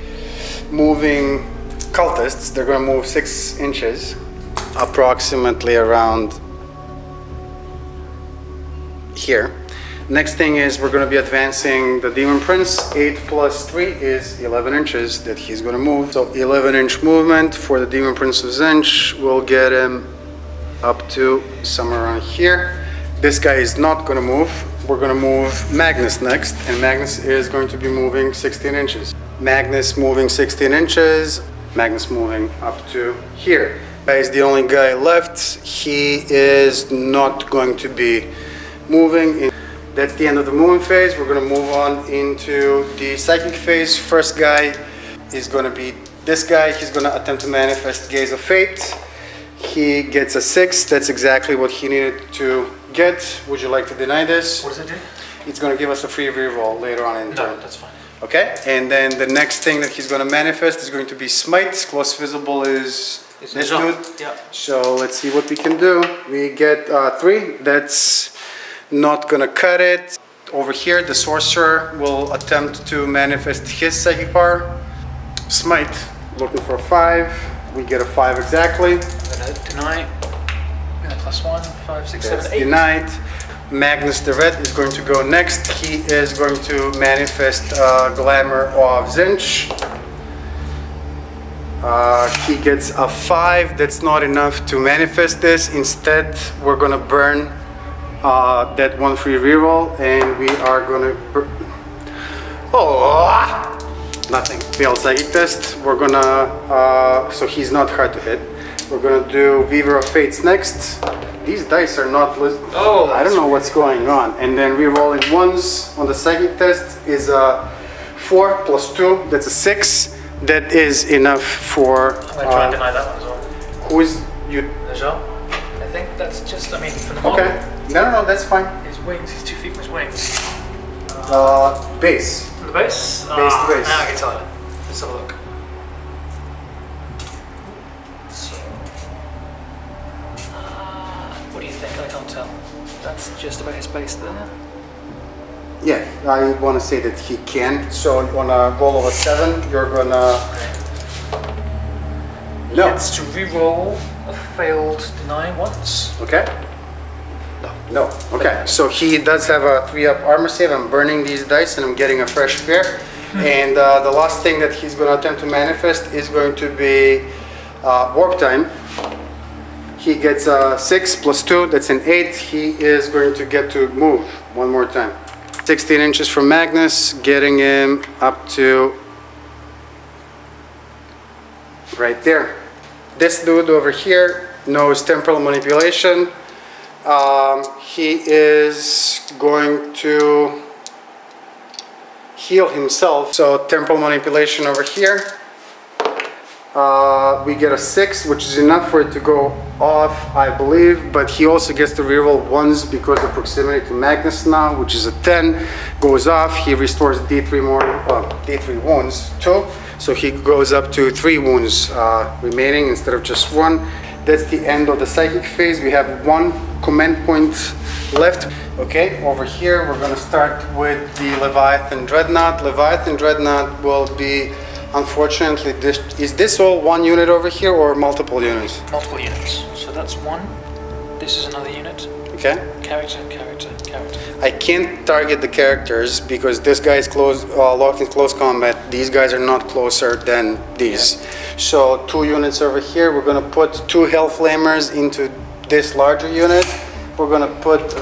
moving cultists. They're gonna move 6 inches. Approximately around here. Next thing is we're going to be advancing the Demon Prince. 8 plus 3 is 11 inches that he's going to move. So 11-inch movement for the Demon Prince of Zinch will get him up to somewhere around here. This guy is not going to move. We're going to move Magnus next, and Magnus is going to be moving 16 inches. Magnus moving 16 inches, Magnus moving up to here. Guy is the only guy left. He is not going to be moving. That's the end of the movement phase. We're going to move on into the psychic phase. First guy is going to be this guy. He's going to attempt to manifest Gaze of Fate. He gets a 6. That's exactly what he needed to get. Would you like to deny this? What does it do? It's going to give us a free reroll later on in the turn. No, that's fine. Okay, and then the next thing that he's going to manifest is going to be Smite. Close visible is this dude. Yeah. So let's see what we can do. We get 3. That's not going to cut it. Over here, the sorcerer will attempt to manifest his psychic power. Smite, looking for a 5. We get a 5 exactly. I'm going to deny. I'm going to +1, 5, 6, That's 7, 8. denied. Magnus the Red is going to go next. He is going to manifest Glamour of Zinch. He gets a 5. That's not enough to manifest this. Instead, we're gonna burn that 1 free reroll, and we are gonna nothing. Failed psychic test. We're gonna so he's not hard to hit. We're gonna do Weaver of Fates next. These dice are not listed. Oh, I don't know what's going on. And then re-rolling ones on the psychic test is a 4 plus 2. That's a 6. That is enough for. I'm gonna try and deny that one as well. Who is you? Najal? I think that's just. I mean, for the Okay. No, that's fine. His wings. He's 2 feet from his wings. Base. The base? Base to base. Now I can tell you. Let's have a look. So, what do you think? I can't tell. That's just about his base there. Yeah, I want to say that he can. So on a roll of a 7, you're gonna. No. He gets to re-roll a failed deny once. Okay. No. Okay. So he does have a 3-up armor save. I'm burning these dice and I'm getting a fresh pair. And the last thing that he's going to attempt to manifest is going to be warp time. He gets a 6 plus 2. That's an 8. He is going to get to move one more time. 16 inches from Magnus, getting him up to right there. This dude over here knows temporal manipulation. He is going to heal himself. So temporal manipulation over here. We get a 6, which is enough for it to go off, I believe, but he also gets to reroll once because the proximity to Magnus now, which is a 10, goes off. He restores D3 more, D3 wounds too, so he goes up to 3 wounds remaining instead of just 1. That's the end of the psychic phase. We have 1 command point left. Okay, over here we're going to start with the Leviathan Dreadnought. Leviathan Dreadnought will be, unfortunately, is this all 1 unit over here or multiple units? Multiple units. So that's 1. This is another unit. Okay. Character. I can't target the characters because this guy is locked in close combat. These guys are not closer than these. Yeah. So 2 units over here. We're going to put 2 Hellflamers into this larger unit. We're going to put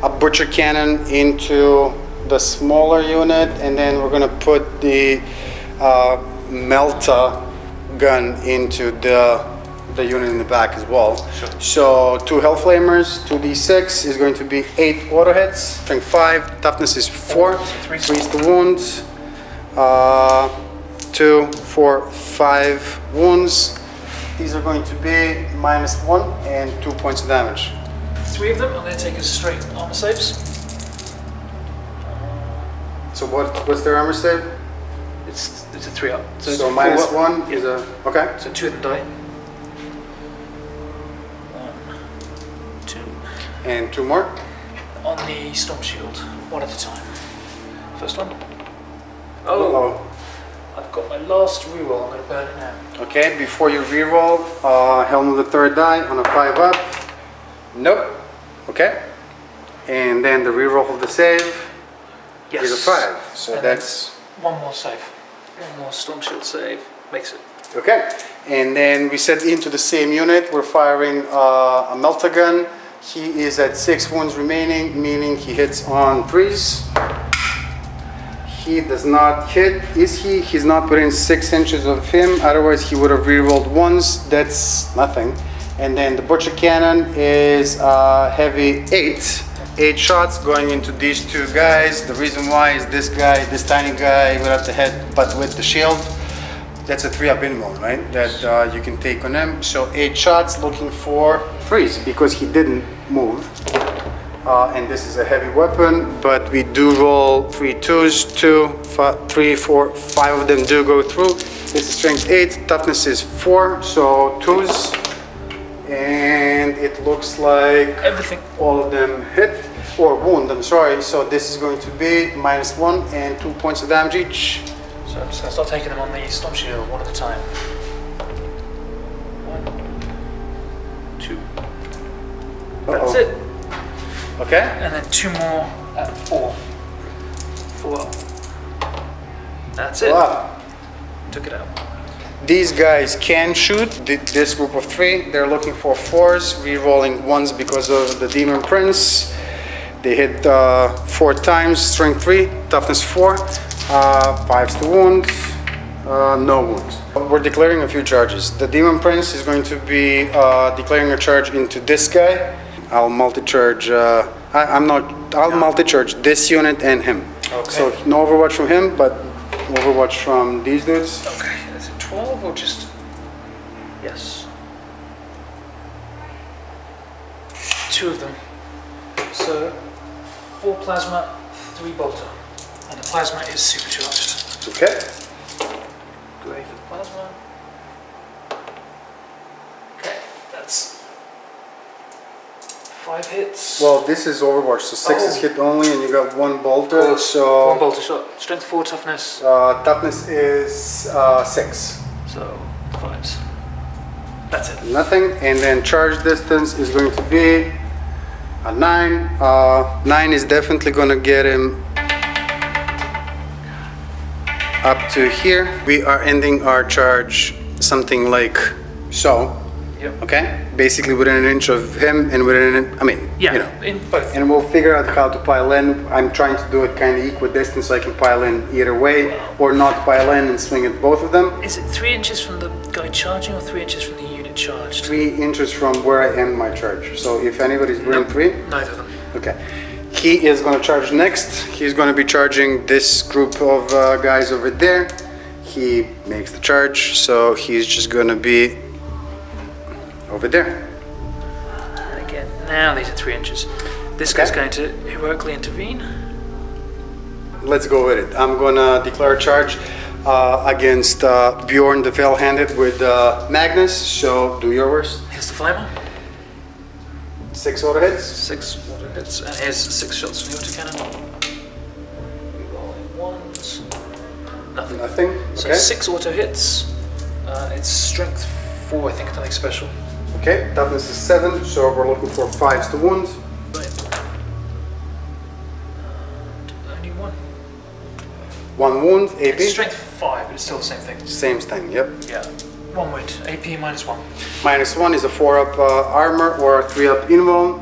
a Butcher Cannon into the smaller unit, and then we're going to put the Melta gun into the unit in the back as well. Sure. So 2 Hellflamers, 2d6 is going to be 8 auto hits, strength 5, toughness is 4, 3 to wounds, 2, 4, 5 wounds. These are going to be -1 and 2 points of damage. 3 of them, I'm going to take as straight armor saves. So what's their armor save? It's a 3-up. So -1 is a okay. So 2 of them die. 1, 2. And 2 more. On the Storm Shield, 1 at a time. First one. Oh. I've got my last reroll. I'm going to burn it now. Okay, before you reroll, Helm of the Third Die on a 5-up. Nope. Okay. And then the reroll of the save. Yes. Is a 5. So and that's 1 more save. 1 more Storm Shield save. Makes it. okay. And then we set into the same unit. We're firing a Melta gun. He is at 6 wounds remaining, meaning he hits on 3s. He does not hit. Is he? He's not within 6 inches of him. Otherwise, he would have rerolled once. That's nothing. And then the Butcher Cannon is heavy 8. 8 shots going into these 2 guys. The reason why is this guy, this tiny guy without the head but with the shield. That's a 3-up minimum, right? That you can take on him. So 8 shots looking for 3s because he didn't move. And this is a heavy weapon, but we do roll 3 2s, 2, 3, 4, 5 of them do go through. This is strength 8, toughness is 4, so 2s. And it looks like everything, all of them hit, or wound, I'm sorry. So this is going to be -1 and 2 points of damage each. So I'm just going to start taking them on the Storm Shield 1 at a time. 1, 2. That's it. Okay. And then 2 more at 4. 4 up. That's it. Wow. Took it out. These guys can shoot. This group of 3, they're looking for 4s, re-rolling 1s because of the Demon Prince. They hit 4 times, strength 3, toughness 4, 5s to wounds, no wounds. We're declaring a few charges. The Demon Prince is going to be declaring a charge into this guy. I'll multi-charge. I'll multi-charge this unit and him. Okay. So no Overwatch from him, but Overwatch from these dudes. Okay, is it 12 or just... Yes. 2 of them. So 4 plasma, 3 bolter. And the plasma is supercharged. Okay. Great for the plasma. Okay, that's 5 hits. Well, this is Overwatch, so 6 is hit only, and you got 1 bolter. Cool. So 1 bolter shot. Strength 4, toughness. toughness is 6. So 5s. That's it. Nothing, and then charge distance is going to be a 9. 9 is definitely going to get him up to here. We are ending our charge something like so. Yep. Okay, basically within an inch of him and within, I mean, Yeah, you know. in both. And we'll figure out how to pile in. I'm trying to do it kind of equidistant so I can pile in either way, or not pile in and swing at both of them. Is it 3 inches from the guy charging or 3 inches from the unit charged? 3 inches from where I end my charge. So if anybody's doing 3, Neither of them. okay. He is going to charge next. He's going to be charging this group of guys over there. He makes the charge, so he's just going to be over there. And again, now these are 3 inches. This guy's going to heroically intervene. Let's go with it. I'm going to declare a charge against Bjorn the Veil-Handed with Magnus, so do your worst. Here's the flamer. 6 auto hits. 6 auto hits, and here's 6 shots from the autocannon. Rolling 1s. Nothing. Nothing. So Okay. 6 auto hits. It's strength 4, I think, nothing special. Okay, toughness is 7, so we're looking for 5s to wounds. Right. And only 1. 1 wound, AP. It's strength 5, but it's still the same thing. Same thing, yep. Yeah. 1 wound. AP minus 1. Minus 1 is a 4 up armor or a 3 up invuln.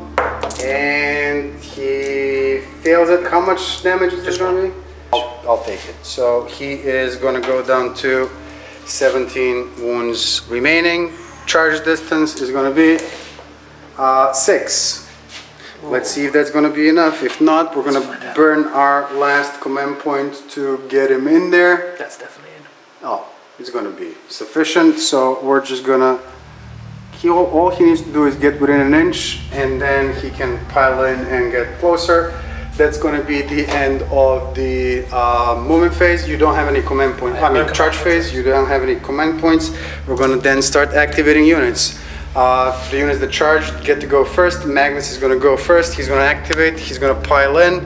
And he fails it. How much damage is this going to be? I'll take it. So he is going to go down to 17 wounds remaining. Charge distance is going to be 6. Let's see if that's going to be enough. If not, we're going to burn our last command point to get him in there. That's definitely in. Oh, it's going to be sufficient. So we're just going to... all he needs to do is get within an inch, and then he can pile in and get closer. That's going to be the end of the movement phase. You don't have any command points. I mean, charge phase. You don't have any command points. We're going to then start activating units. The units that charge get to go first. Magnus is going to go first. He's going to activate. He's going to pile in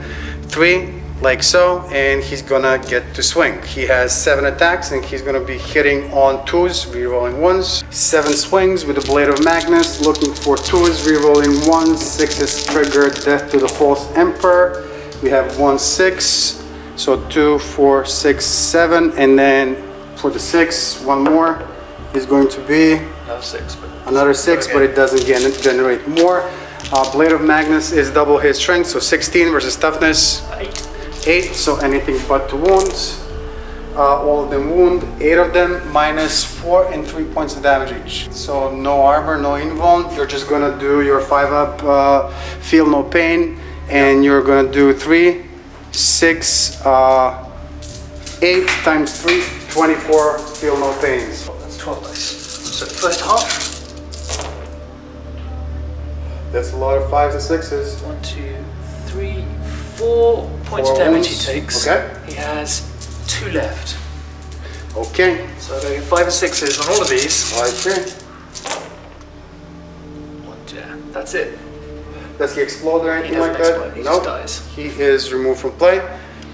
3, like so, and he's going to get to swing. He has 7 attacks, and he's going to be hitting on 2s, rerolling 1s. 7 swings with the Blade of Magnus, looking for 2s, rerolling 1s. 6 is triggered, Death to the False Emperor. We have 1 6, so 2, 4, 6, 7, and then for the 6, 1 more is going to be another 6, but it doesn't generate more. Blade of Magnus is double his strength, so 16 versus toughness 8, so anything but 2 wounds. All of them wound, 8 of them, minus 4 and 3 points of damage each. So no armor, no invuln. You're just gonna do your 5 up, feel no pain, and you're gonna do 3, 6, 8 times 3, 24, feel no pain. Oh, that's 12 dice. So the first half. That's a lot of 5s and 6s. 1, 2, 3, 4 points of damage he takes. Okay. He has 2 left. Okay. So I get 5 and 6s on all of these. I see. Yeah, that's it. Does he explode or anything like that? Explode. He just dies. He is removed from play.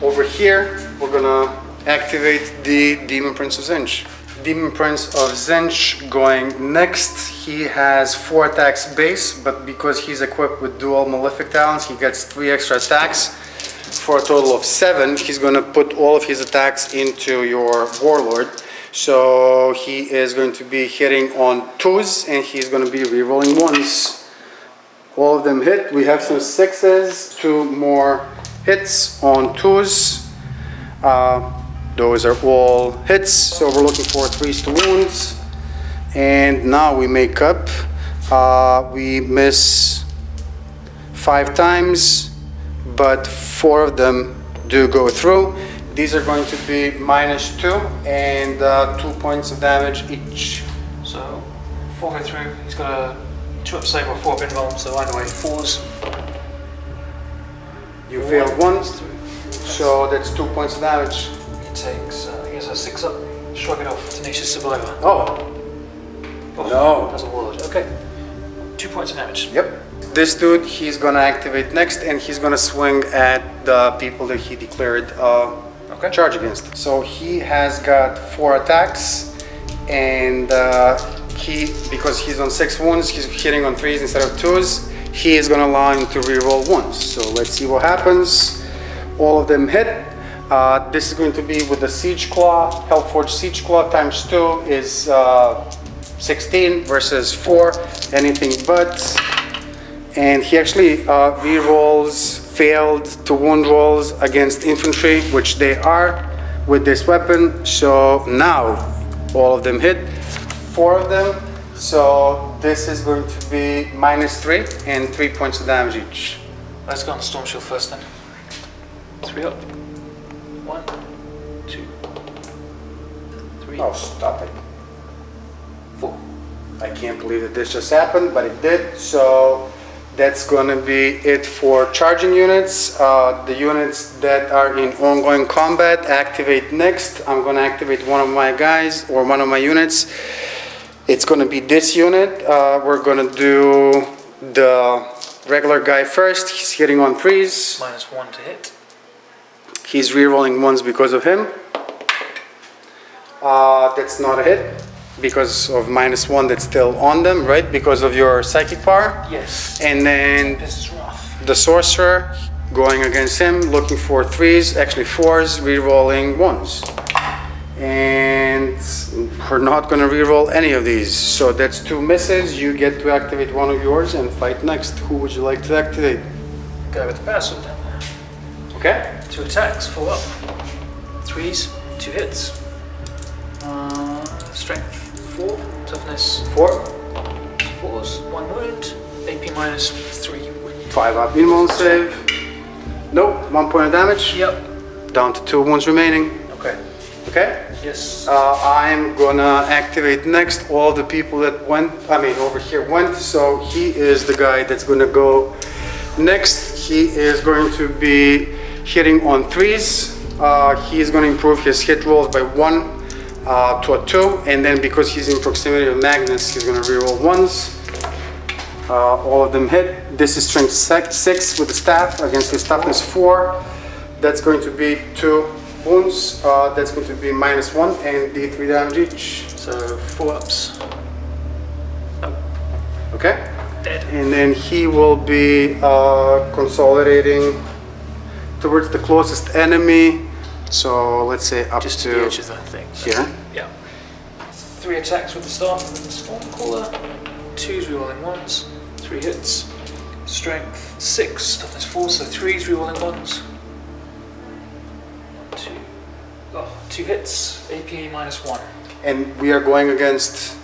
Over here, we're gonna activate the Demon Prince of Zinj. Demon Prince of Zinch going next. He has 4 attacks base, but because he's equipped with dual malefic talents, he gets 3 extra attacks for a total of 7. He's going to put all of his attacks into your Warlord. So he is going to be hitting on 2s, and he's going to be rerolling 1s. All of them hit. We have some 6s, 2 more hits on 2s. Those are all hits, so we're looking for 3s to wounds. And now we make up. We miss 5 times, but 4 of them do go through. These are going to be -2 and 2 points of damage each. So 4 go through. He's got a 2-up save or 4-up invuln, so either way 4s. You failed 1, so that's 2 points of damage. Takes, he has a 6-up, shrug it off, Tenacious Survivor. Oh no. That's a ward. Okay. 2 points of damage. Yep. This dude, he's gonna activate next, and he's gonna swing at the people that he declared charge against. So he has got 4 attacks, and because he's on 6 wounds, he's hitting on 3s instead of 2s. He is gonna allow him to reroll 1s. So let's see what happens. All of them hit. This is going to be with the Siege Claw. Hellforged Siege Claw times 2 is 16 versus 4, anything but. And he actually re-rolls failed to wound rolls against infantry, which they are with this weapon. So now all of them hit, 4 of them. So this is going to be -3 and 3 points of damage each. Let's go on the Storm Shield first then. 3 up. 1, 2, 3. Oh, stop it. 4. I can't believe that this just happened, but it did. So that's gonna be it for charging units. The units that are in ongoing combat activate next. I'm gonna activate one of my guys or one of my units. It's gonna be this unit. We're gonna do the regular guy first. He's hitting on 3s. -1 to hit. He's rerolling 1s because of him. That's not a hit because of -1 that's still on them, right? Because of your psychic power. Yes. And then Wrath. the sorcerer going against him, looking for 3s, actually 4s, rerolling 1s. And we're not going to reroll any of these. So that's 2 misses. You get to activate one of yours and fight next. Who would you like to activate? Go with the passive then. Okay. 2 attacks, 4 up. 3s, 2 hits. Strength 4, toughness 4. 4s, 1 wound, AP -3. 5 up invuln save. Nope, 1 point of damage. Yep. Down to 2 wounds remaining. Okay. Okay. Yes. I'm gonna activate next all the people that went, over here went. So he is the guy that's gonna go next. He is going to be hitting on 3s. He is going to improve his hit rolls by 1 to a 2, and then because he's in proximity of Magnus, he's going to reroll 1s. All of them hit. This is strength 6 with the staff against his toughness 4. That's going to be 2 wounds. That's going to be -1 and D3 damage each. So 4 ups. Oh. Okay. Dead. And then he will be consolidating towards the closest enemy. So let's say up Just to the edge of the thing. here. Yeah. 3 attacks with the staff and the Stormcaller. 2s rerolling 1s. 3 hits. Strength 6, toughness 4, so 3s rerolling 1s. 2 hits. AP -1. And we are going against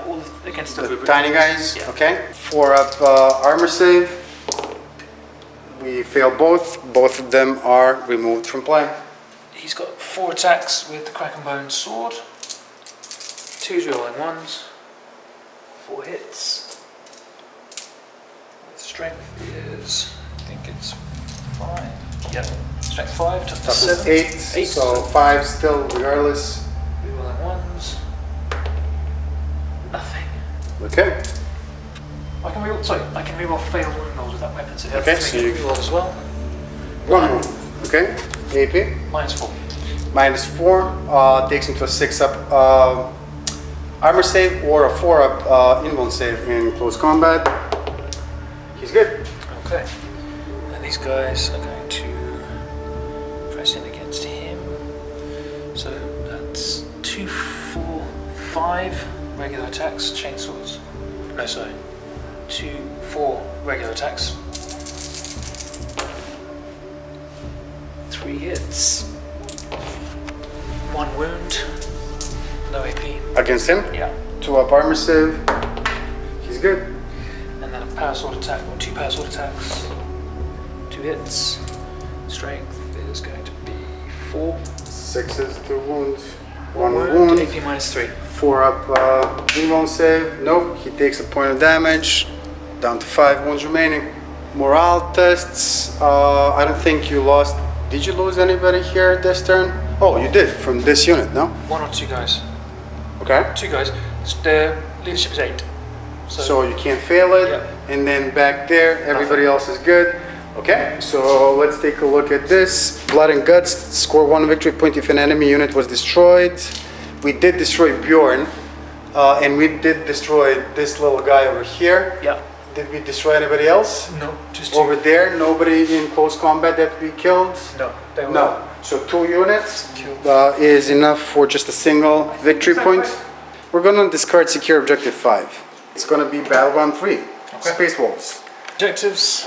all against the tiny guys. Yeah. Okay. 4 up armor save. We fail both. Both of them are removed from play. He's got 4 attacks with the Kraken Bone sword. 2s rerolling 1s. 4 hits. Strength is, I think it's 5. Yep. Strength 5, toughness 7. 8. So 5 still, regardless. Rerolling 1s. Nothing. Okay. I can reroll failed wound rolls with that weapon, so you have Okay, 3 so you reroll as well. 1 wound. Okay. AP. -4. -4, takes him to a 6-up armor save or a 4-up invuln save in close combat. He's good. Okay. And these guys are going to press in against him. So that's 2, 4, 5 regular attacks, chainsaws. No, sorry. 2, 4 regular attacks. 3 hits. 1 wound. No AP. Against him? Yeah. 2-up armor save. He's good. And then a power sword attack, or 2 power sword attacks. 2 hits. Strength is going to be 4. 6s, 2 wounds. 1 wound. AP -3. 4-up invuln save. Nope. He takes a point of damage. Down to 5 wounds remaining. Morale tests. I don't think you lost. Did you lose anybody here this turn? Oh, you did from this unit, no? 1 or 2 guys. Okay. 2 guys. The leadership is 8. So you can't fail it. Yeah. And then back there, everybody else is good. Okay, so let's take a look at this. Blood and Guts, score 1 victory point if an enemy unit was destroyed. We did destroy Bjorn, and we did destroy this little guy over here. Yeah. Did we destroy anybody else? No, just 2. Over there, nobody in close combat that we killed? No, they were. No. So 2 units is enough for just a single victory point. We're gonna discard secure objective 5. It's gonna be Battleground 3, Okay. Space Wolves. Objectives.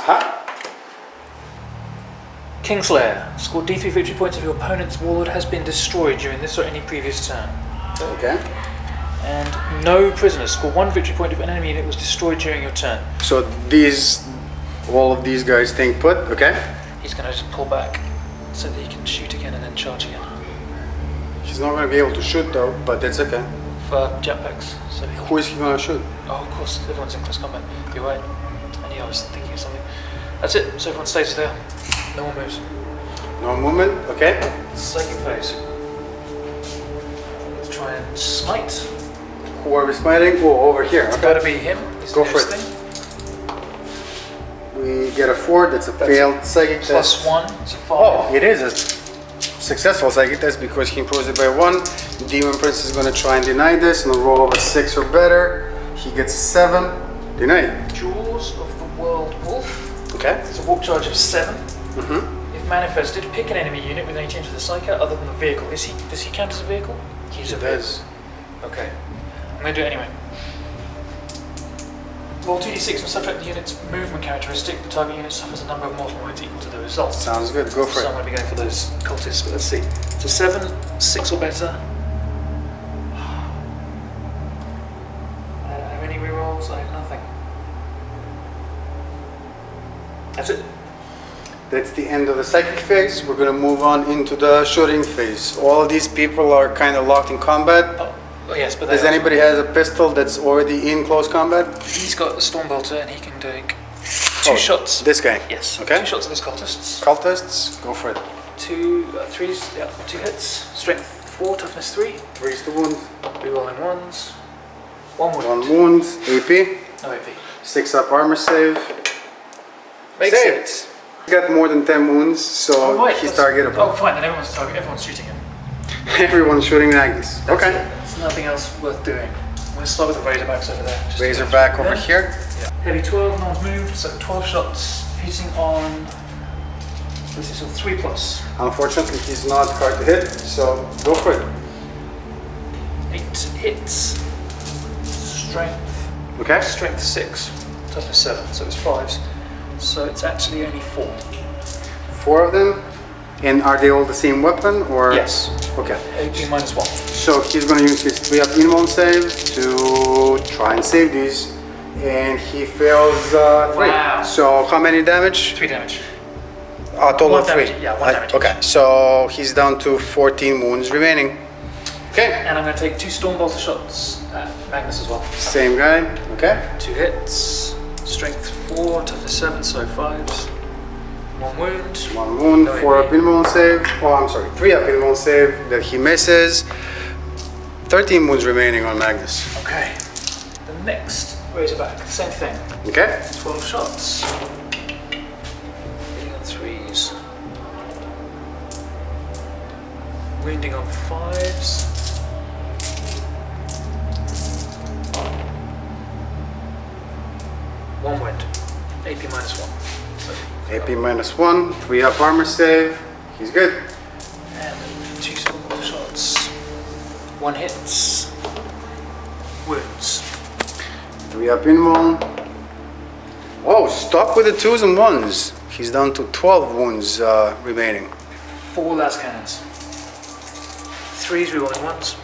Kingslayer. Score D3 victory points if your opponent's warlord has been destroyed during this or any previous turn. Okay. And no prisoners. Score 1 victory point if an enemy unit was destroyed during your turn. So all of these guys think put, okay? He's going to just pull back so that he can shoot again and then charge again. He's not gonna be able to shoot though, but that's okay. For jetpacks. So Who is he gonna shoot? oh, of course, everyone's in close combat. You're right. I knew I was thinking of something. That's it. So everyone stays there. No one moves. No movement, okay? Psychic phase. Let's try and smite. Who are we smiting? Oh, over here. It's Okay. got to be him. He's Go the for next it. thing. We get a 4, that's a failed psychic test. +1, it's a 5. Oh, it is a successful psychic test because he improves it by 1. Demon Prince is gonna try and deny this and a roll of a 6 or better. He gets a 7. Denied. Jaws of the World Wolf. Okay. It's a walk charge of 7. Mm-hmm. If manifested, pick an enemy unit with any change to the psyche other than the vehicle. Does he count as a vehicle? He's a vehicle. Okay. I'm going to do it anyway. Roll 2d6 and subtract the unit's movement characteristic. The target unit suffers a number of mortal wounds equal to the result. Sounds good, go for So it. I'm going to be going for those cultists, but let's see. So 7, 6 or better. I don't have any rerolls, I have nothing. That's it. That's the end of the psychic phase. We're gonna move on into the shooting phase. All of these people are kind of locked in combat. Oh yes, but Does anybody has a pistol that's already in close combat? He's got a Stormbolter and he can take 2 shots. This guy? Yes. Okay. 2 shots at those cultists. Cultists, go for it. 2 hits. Strength 4, toughness 3. 3's the wound. Rerolling 1s. 1 wound. 1 wound, AP. No AP. 6-up armor save. Makes Saved. it. He got more than 10 wounds, so he's targetable. Oh, fine. Then everyone's target. Everyone's shooting him. Everyone's shooting Agnes. That's Okay. it. There's nothing else worth doing. I'm going to start with the Razorbacks over there. Just Razorback over here. Yeah. Heavy 12, no one's moved, so 12 shots hitting on. This is a 3+. Unfortunately, he's not hard to hit, so go for it. 8 hits. Strength. Okay. Strength 6. Toughness 7, so it's 5s. So it's actually only 4. 4 of them. And are they all the same weapon, or? Yes. Okay. AP -1. So he's going to use his 3-up invuln save to try and save these, and he fails 3. Wow. So how many damage? 3 damage. Total 1 of 3. damage, yeah, 1 damage. Okay, so he's down to 14 wounds remaining. Okay. And I'm going to take 2 Stormbolter shots at Magnus as well. Same guy. Okay. 2 hits. Strength 4, toughness 7, so 5s. 1 wound. 1 wound, No 4-up AP. invuln save. Oh, I'm sorry, 3-up invuln save that he misses. 13 wounds remaining on Magnus. Okay. The next Razorback, same thing. Okay. 12 shots. Hitting on 3s. Wounding on 5s. One wound. AP minus 1. So, AP minus 1, 3 up armor save. He's good. and 2 small shots. 1 hits. Wounds. 3 up invuln. Oh, stop with the 2s and 1s. He's down to 12 wounds remaining. 4 last cannons. 3s rerolling 1s.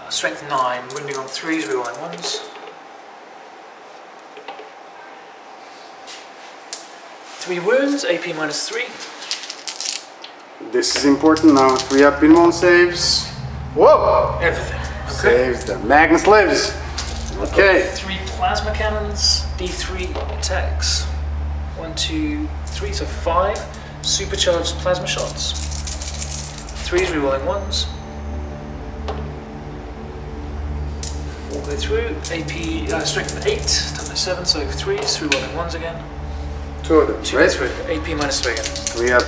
Strength 9, wounding on 3s, rerolling 1s. 3 wounds, AP minus 3. This is important now. 3 up invuln saves. Whoa! Everything. Saves them. Magnus lives. Okay. 3 plasma cannons, D3 attacks. 1, 2, 3, so 5 supercharged plasma shots. 3s rerolling 1s. 4 go through. AP strength 8, toughness 7, so 3s rerolling 1s again. 2 of them, 2 right? through. AP minus 3 again. 3 up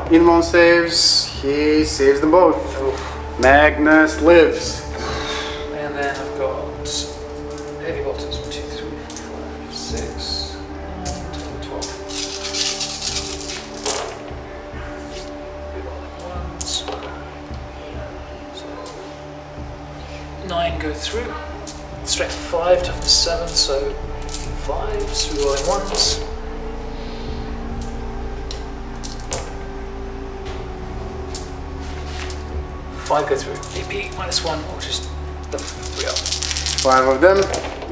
invuln saves. He saves them both. Magnus lives. And then I've got heavy bolters 1, 2, 3, 4, 5, 6, 12. Rerolling 1s. So 9 go through. Strength 5, toughness 7, so 5s, rerolling 1s. 5 go through. AP minus 1, or just the 3 up. 5 of them.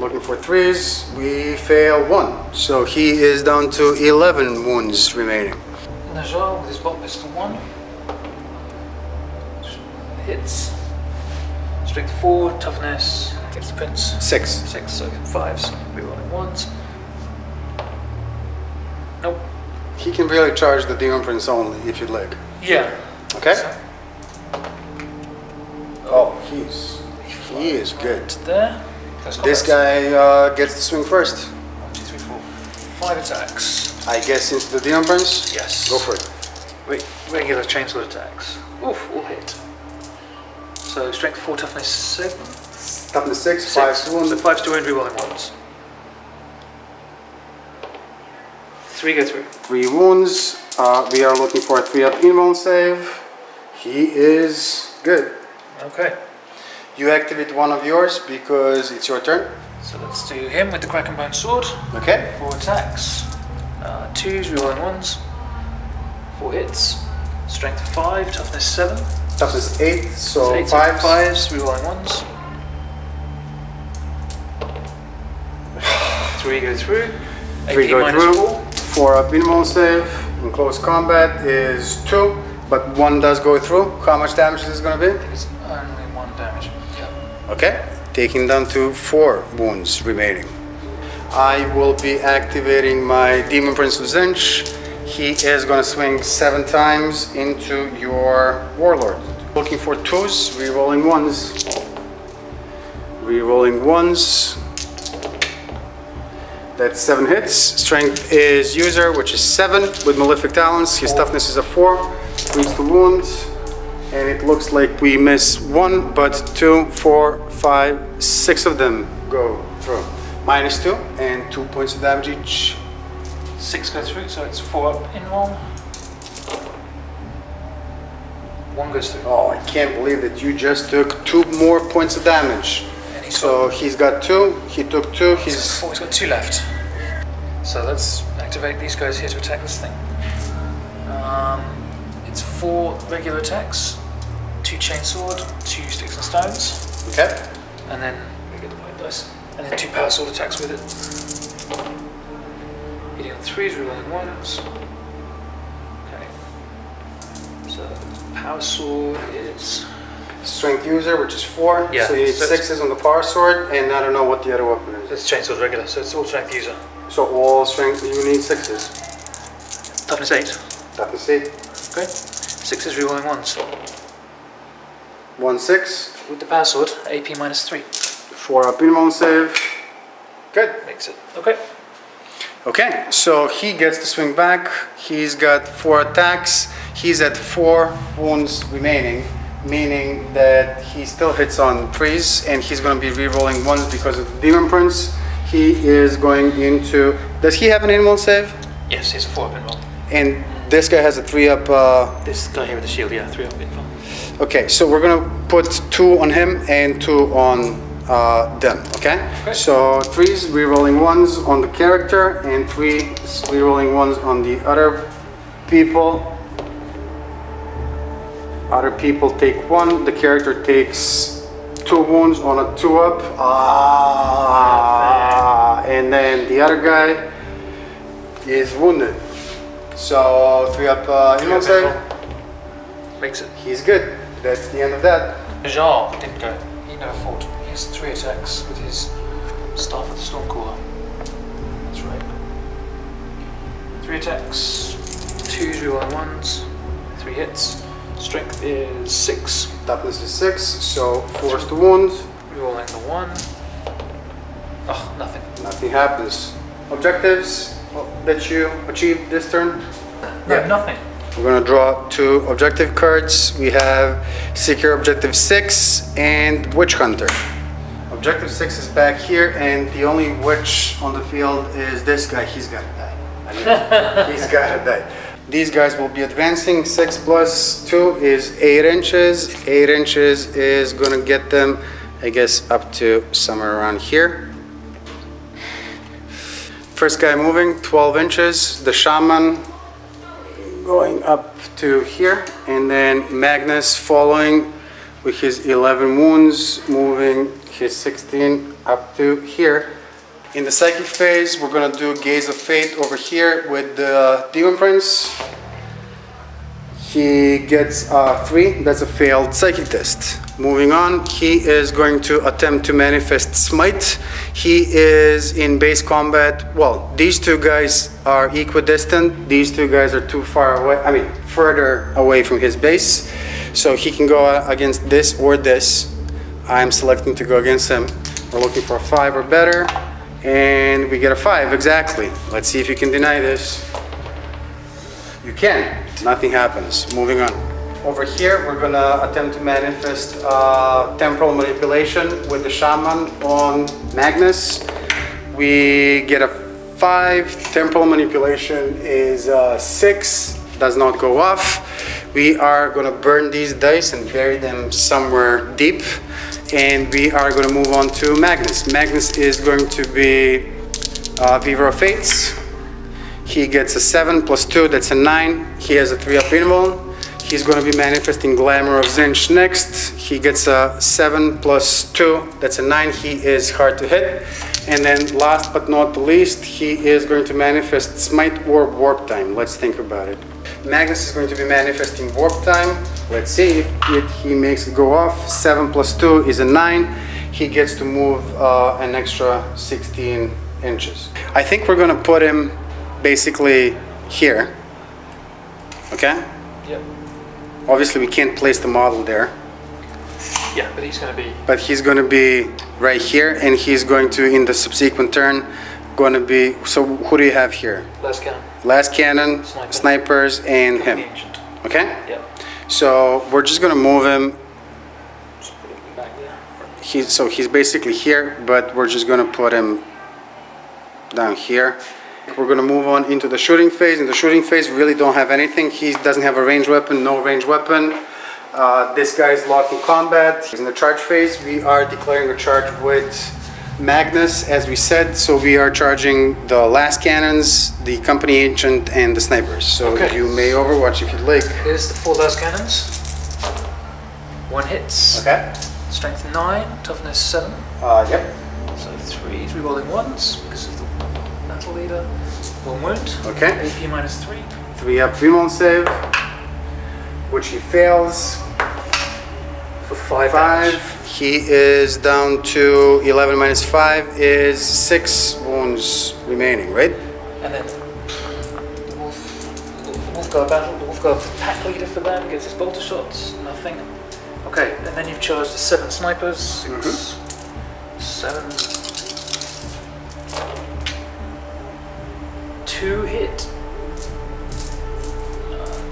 Looking for 3s. We fail 1. So he is down to 11 wounds remaining. Najal with his bolt pistol 1. Hits. Strength 4, toughness. Gets the prince. 6. 6, so 5s. Rerolling 1s. Nope. He can really charge the Demon Prince only if you'd like. Yeah. Okay? So, Oh, he is good. there. This guy gets to swing first. 1, 2, 3, 4, 5 attacks. I guess into the Demon Prince? Yes. Go for it. Regular chainsword attacks. Oof, all hit. So strength 4, toughness 7. Toughness 6, 5 to wound. So 5 to wound, rerolling 1s. 3 go through. 3 wounds. We are looking for a 3 up invuln save. He is good. Okay. You activate one of yours because it's your turn. So let's do him with the Kraken Bone Sword. Okay. 4 attacks. 2s, rerolling 1s. 4 hits. Strength 5, toughness 7. Toughness 8, so 8 5. 5s, rerolling 1s. 3 go through. 3 AP go minus through. 4. 4 up invuln save. In close combat is 2, but 1 does go through. How much damage is this going to be? It's only 1 damage. Yeah. Okay. Taking down to 4 wounds remaining. I will be activating my Demon Prince of Zinch. He is going to swing 7 times into your Warlord. Looking for 2s, rerolling 1s. Rerolling 1s. That's 7 hits. Strength is user, which is 7 with Malefic Talons. His toughness is a 4. Brings the wounds. And it looks like we miss 1, but 2, 4, 5, 6 of them go through. Minus 2 and 2 points of damage each. 6 go through, so it's 4 up in roll. 1 goes through. Oh, I can't believe that you just took 2 more points of damage. And So he's got 2, he took 2, he's got 2 left. So let's activate these guys here to attack this thing. It's 4 regular attacks, 2 chainsword, 2 sticks and stones. Okay. And then we get the white dice. And then 2 power sword attacks with it. Hitting on 3s, rerolling 1s. Okay. So power sword is Strength user, which is 4. Yeah, So you need so 6s on the power sword, and I don't know what the other weapon is. it's chainsword regular, so it's all strength user. So all strength, you need 6s. Toughness 8. Toughness 8. Okay. 6s, rerolling 1s. 1, 6. With the power sword, AP minus 3. 4 up invuln save. Good. Makes it. Okay. Okay, so he gets to swing back. He's got 4 attacks. He's at 4 wounds remaining, meaning that he still hits on 3s, and he's going to be re-rolling 1s because of the Demon Prince. He is going into... Does he have an invul save? Yes, he's a 4-up invul. And this guy has a 3-up... This guy here with the shield, yeah, 3-up invul. Okay, so we're going to put 2 on him and 2 on them, okay? So 3s re-rolling 1s on the character and 3 re-rolling 1s on the other people. Other people take 1, the character takes 2 wounds on a 2-up. And then the other guy is wounded. So 3-up invul save. Makes it. He's good. That's the end of that. Jean didn't go. He never fought. He has 3 attacks with his Staff of the Stormcaller. That's right. 3 attacks, 2 re-rolling 1s, 3 hits. Strength is 6. Toughness is 6, so force to wound. Re-rolling the 1. Oh, nothing. Nothing happens. Objectives that you achieved this turn? No, nothing. We're going to draw 2 objective cards. We have Secure Objective 6 and Witch Hunter. Objective 6 is back here, and the only witch on the field is this guy. He's got to die. I mean, he's got to die. These guys will be advancing. 6 plus 2 is 8 inches. 8 inches is going to get them, I guess, up to somewhere around here. First guy moving, 12 inches. The Shaman going up to here, and then Magnus following with his 11 wounds, moving his 16 up to here. In the psychic phase, we're gonna do Gaze of Fate over here with the Demon Prince. He gets 3, that's a failed psychic test. Moving on, he is going to attempt to manifest Smite. He is in base combat. Well, these 2 guys are equidistant. These 2 guys are too far away, I mean, further away from his base. So he can go against this or this. I'm selecting to go against him. We're looking for a 5 or better. And we get a 5, exactly. Let's see if you can deny this. You can. Nothing happens. Moving on. Over here, we're gonna attempt to manifest temporal manipulation with the Shaman on Magnus. We get a 5. Temporal manipulation is 6. Does not go off. We are gonna burn these dice and bury them somewhere deep. And we are gonna move on to Magnus. Magnus is going to be Weaver of Fates. He gets a 7 plus 2, that's a 9. He has a 3-up invul. He's going to be manifesting Glamour of Zinch next. He gets a 7 plus 2, that's a 9. He is hard to hit. And then last but not the least, he is going to manifest Smite or Warp Time. Let's think about it. Magnus is going to be manifesting Warp Time. Let's see if he makes it go off. 7 plus 2 is a 9. He gets to move an extra 16 inches. I think we're going to put him basically here. Okay? Yep. Obviously we can't place the model there. Yeah, but he's going to be... But he's going to be right here, and he's going to, in the subsequent turn, going to be... So who do you have here? Last cannon. Last cannon, snipers, and him. Ancient. Okay? Yeah. So we're just going to move him. Just put him back there. He's basically here, but we're just going to put him down here. We're going to move on into the shooting phase. In the shooting phase, we really don't have anything. He doesn't have a ranged weapon, no ranged weapon. This guy is locked in combat. In the charge phase, we are declaring a charge with Magnus, as we said. So we are charging the last cannons, the company ancient, and the snipers. So okay. You may overwatch if you'd like. Here's the 4 last cannons. 1 hits. Okay. Strength 9, toughness 7. Yep. So 3 re-rolling 1s because of the battle leader. 1 wound. Okay. AP minus 3. 3-up invul save, which he fails. For 5 damage. He is down to 11 minus 5 is 6 wounds remaining, right? And then the wolf guard battle, the wolf guard pack leader for them gets his bolter shots, nothing. Okay, and then you've charged the 7 snipers, 6, 7. 2 hit.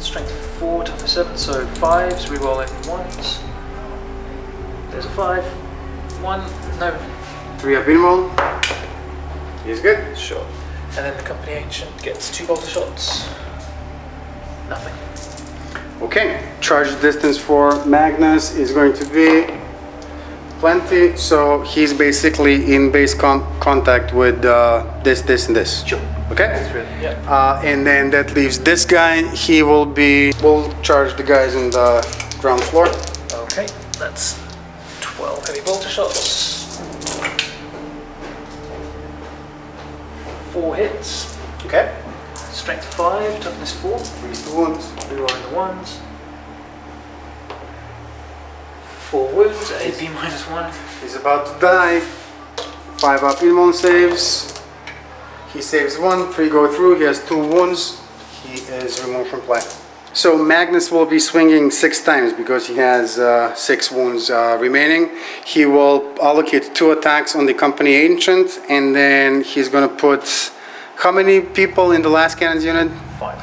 Strength 4, toughness 7, so 5s, rerolling 1s. There's a 5. 1, no. 3 up in roll. He's good. Sure. And then the company ancient gets 2 bolter shots. Nothing. Okay, charge distance for Magnus is going to be plenty, so he's basically in base contact with this, and this. Sure. Okay? That's really, yeah. And then that leaves this guy. We'll charge the guys on the ground floor. Okay, that's 12 heavy bolter shots. 4 hits. Okay. Strength 5, toughness 4. 3 to wounds. Rerolling the 1s. 4 wounds, AP -1. He's about to die. 5 up in one saves. He saves 1, 3 go through. He has 2 wounds. He is removed from play. So Magnus will be swinging 6 times because he has 6 wounds remaining. He will allocate 2 attacks on the company ancient, and then he's going to put how many people in the last cannon's unit? 5.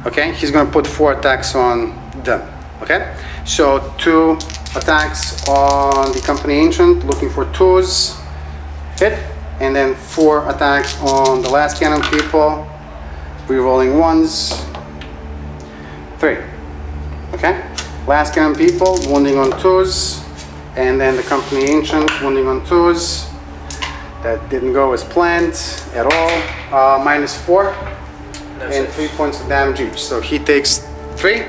Okay, he's going to put 4 attacks on them. Okay, so 2 attacks on the company ancient, looking for 2s, hit, and then 4 attacks on the last cannon people, rerolling 1s, 3. Okay, last cannon people, wounding on 2s, and then the company ancient, wounding on 2s. That didn't go as planned at all. -4 and 3 points of damage each. So he takes 3.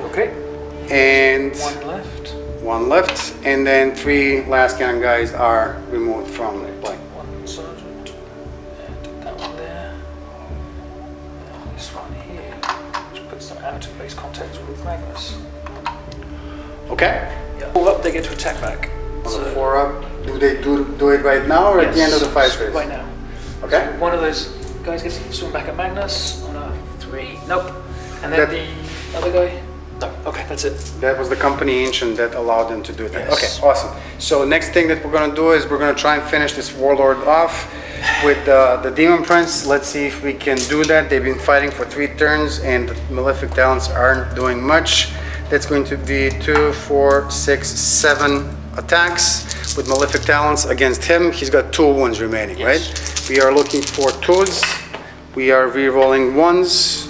Okay. And 1 left. 1 left, and then 3 last cannon guys are removed from play. 1 sergeant, and that one there. And this one here, which puts them out of base contact with Magnus. Okay. Yeah. All up, they get to attack back. On the 4 up, do they do it right now or at the end of the 5 phase? Right now. Okay. So one of those guys gets to swing back at Magnus on a 3. Nope. And then the other guy. No. Okay, that's it. That was the company ancient that allowed them to do that. Yes. Okay, awesome. So next thing that we're gonna do is we're gonna try and finish this warlord off with the demon prince. Let's see if we can do that. They've been fighting for 3 turns, and the malefic talents aren't doing much. That's going to be 2, 4, 6, 7 attacks with malefic talents against him. He's got 2 wounds remaining, yes. right? We are looking for 2s. We are re-rolling 1s,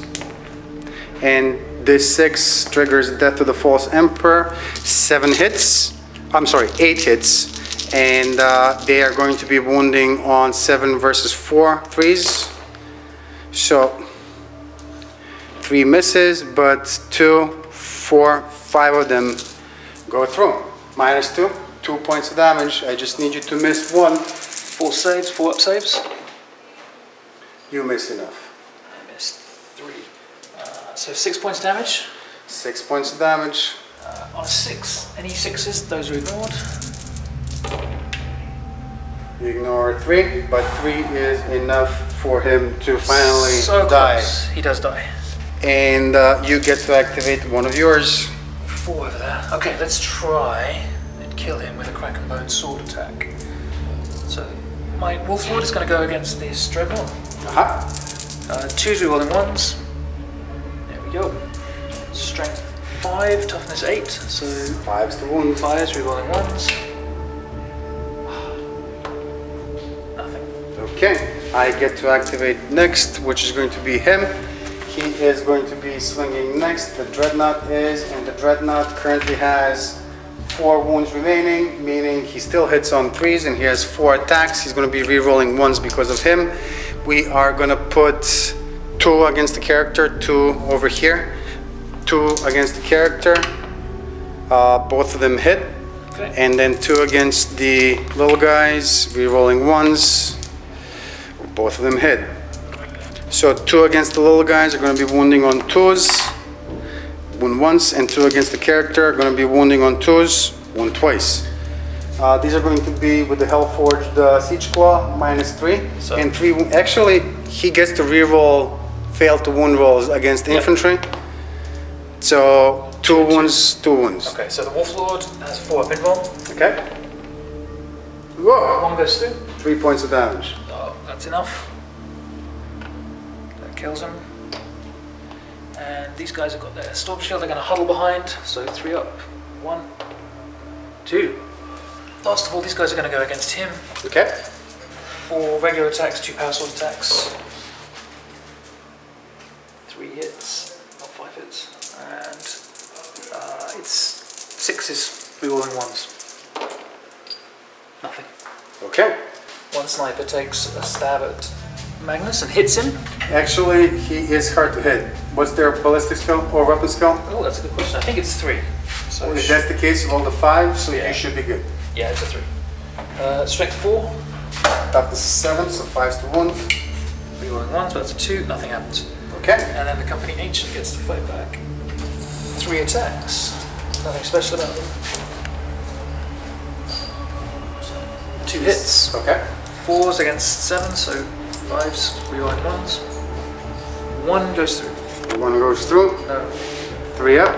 and this 6 triggers death to the false emperor. 7 hits. I'm sorry, 8 hits, and they are going to be wounding on 7 versus 4 threes. So 3 misses, but 2, 4, 5 of them go through. -2, 2 points of damage. I just need you to miss 1. 4 saves, 4 up saves. You miss enough. I missed 3. So 6 points of damage. 6 points of damage. On a 6, any 6s, those are ignored. You ignore 3, but 3 is enough for him to finally so die. Close. He does die. And you get to activate one of yours. 4 over there. Okay, let's try and kill him with a crack and bone sword attack. So my wolf lord is going to go against this dreadnought. 2s rerolling 1s. There we go. Strength 5, toughness 8. So 5's the wound. 5s rerolling 1s. Nothing. Okay, I get to activate next, which is going to be him. He is going to be swinging next. The dreadnought is, and the dreadnought currently has 4 wounds remaining, meaning he still hits on 3s, and he has 4 attacks. He's going to be re-rolling 1s because of him. We are going to put 2 against the character, 2 over here, 2 against the character. Both of them hit. Okay. And then 2 against the little guys, re-rolling 1s. Both of them hit. So 2 against the little guys are going to be wounding on 2s, wound once, and 2 against the character are going to be wounding on 2s, wound twice. These are going to be with the Hellforged Siege Claw, -3, so, and 3. Actually, he gets to reroll fail to wound rolls against infantry. So 2 wounds, 2 wounds. Okay, so the wolf lord has 4 up in roll. Okay. Whoa! 1 goes through. 3 points of damage. Oh, that's enough. kills him. And these guys have got their storm shield, they're going to huddle behind, so 3 up. 1, 2. Last of all, these guys are going to go against him. Okay. 4 regular attacks, 2 power sword attacks. 3 hits, not 5 hits. And it's 6s, rerolling 1s. Nothing. Okay. 1 sniper takes a stab at Magnus and hits him. Actually, he is hard to hit. What's their ballistic skill or weapon skill? Oh, that's a good question. I think it's 3. So If that's the case, you roll the 5, so Yeah. you should be good. yeah, it's a 3. Strength 4. Toughness 7, so 5s to 1. Rerolling 1, so that's a 2. Nothing happens. Okay. And then the company ancient gets to fight back. 3 attacks. Nothing special about them. 2 hits. Okay. 4s against 7, so 5s, rerolling 1s. 1 goes through. 1 goes through. No. 3 up.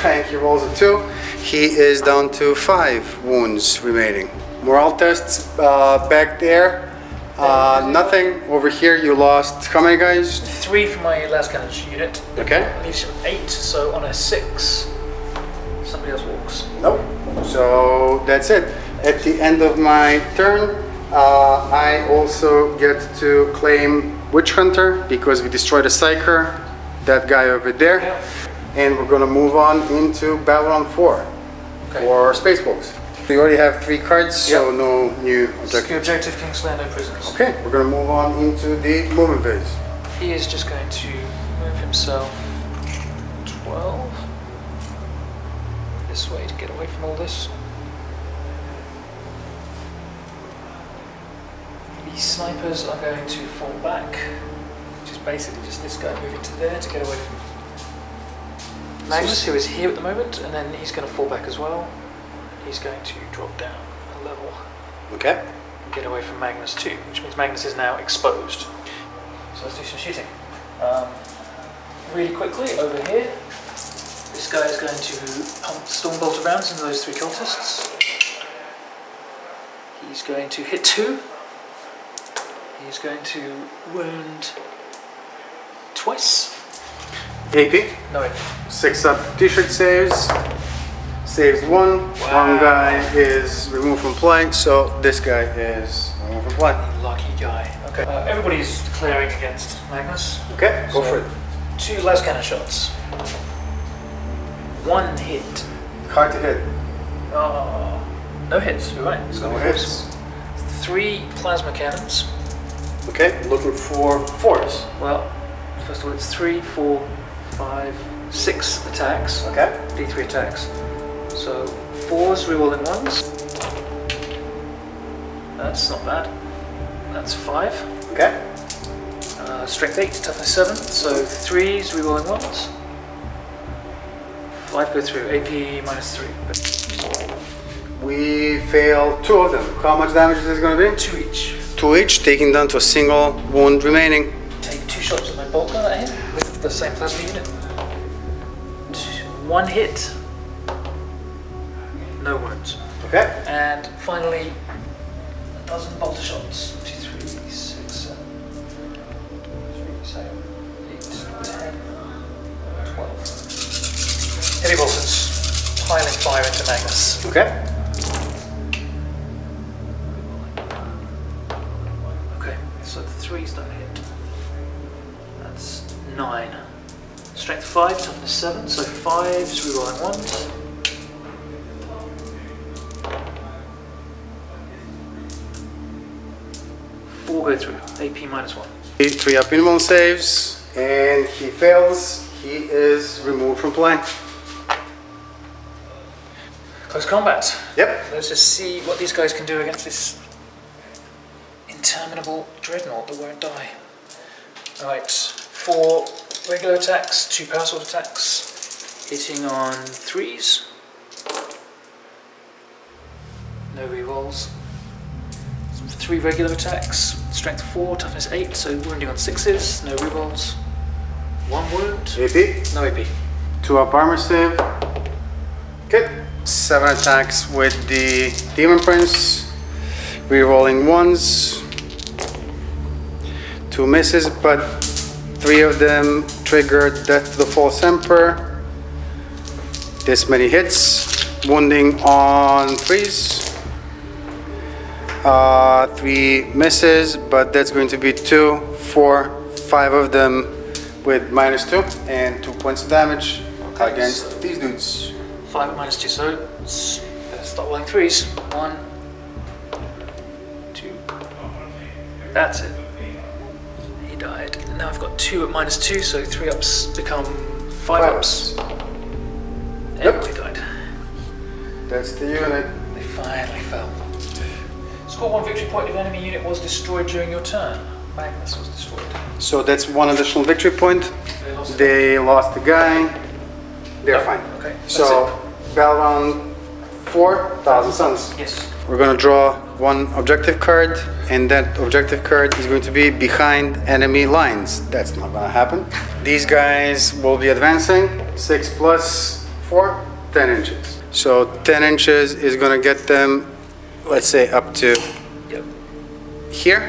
And he rolls a 2. He is down to 5 wounds remaining. Morale tests back there. Nothing. Over here you lost how many guys? 3 from my last cannon unit. Okay. I need 8, so on a 6, somebody else walks. Nope. So that's it. At the end of my turn, I also get to claim Witch Hunter because we destroyed a Psyker, that guy over there. Yeah. And we're gonna move on into Battle Round 4 for Space Wolves. We already have 3 cards, so no new objective. Objective Kingslayer, no prisoners. Okay, we're gonna move on into the movement phase. He is just going to move himself 12 this way to get away from all this. The snipers are going to fall back, which is basically just this guy moving to there to get away from Magnus, who is here at the moment, and then he's going to fall back as well. He's going to drop down a level Okay. and get away from Magnus too, which means Magnus is now exposed. So let's do some shooting. Really quickly, over here, this guy is going to pump Stormbolt rounds into those 3 cultists. He's going to hit 2. He's going to wound twice. AP. No, wait. 6 up t-shirt saves. Saves 1. Wow. 1 guy is removed from play, so this guy is removed from play. Lucky guy. Okay. Everybody's declaring against Magnus. Okay, go for it. 2 last cannon shots. 1 hit. Hard to hit. No hits. You're right. It's No gonna be hits. 3 plasma cannons. Okay, looking for 4s. Well, first of all, it's 3, 4, 5, 6 attacks. Okay. D3 attacks. So 4s rerolling 1s. That's not bad. That's 5. Okay. Strength 8, toughness 7. So 3s rerolling 1s. 5 go through. AP minus 3. We fail 2 of them. How much damage is this going to be? 2 each. 2 each, taking down to a single wound remaining. Take 2 shots with my bolt gun at him with the same plasma unit. 1 hit. No wounds. Okay. And finally, a dozen bolter shots. 2, 3, 6, 7, 3, 8, 10, 12. Heavy bolters piling fire into Magnus. Okay. Okay, so the 3s don't hit. That's 9. Strength 5, toughness 7, so 5s rerolling 1s. 4 go through. AP minus 1. 3 up minimum saves, and he fails. He is removed from play. Close combat. Yep. Let's just see what these guys can do against this interminable dreadnought that won't die. Alright, 4 regular attacks, 2 power sword attacks, hitting on 3s. No rerolls. 3 regular attacks, strength 4, toughness 8, so wounding on 6s, no rerolls. 1 wound. AP. No AP. 2 up armor save. Good. 7 attacks with the Demon Prince. Rerolling 1s. 2 2 misses, but 3 of them triggered Death to the False Emperor. This many hits, wounding on 3s. 3 misses, but that's going to be 2, 4, 5 of them with -2 and 2 points of damage against these dudes. 5 at -2, so let's start rolling 3s. 1, 2, that's it. He died. And now I've got 2 at -2, so 3 ups become 5 ups. Everybody died. That's the unit. They finally fell. Score 1 victory point if enemy unit was destroyed during your turn. Magnus was destroyed. So that's 1 additional victory point. They lost the guy. They're fine. Okay. So battle round 4, Thousand Suns. Yes. We're gonna draw 1 objective card, and that objective card is going to be behind enemy lines. That's not gonna happen. These guys will be advancing 6 plus 4, 10 inches. So 10 inches is gonna get them, let's say, up to here.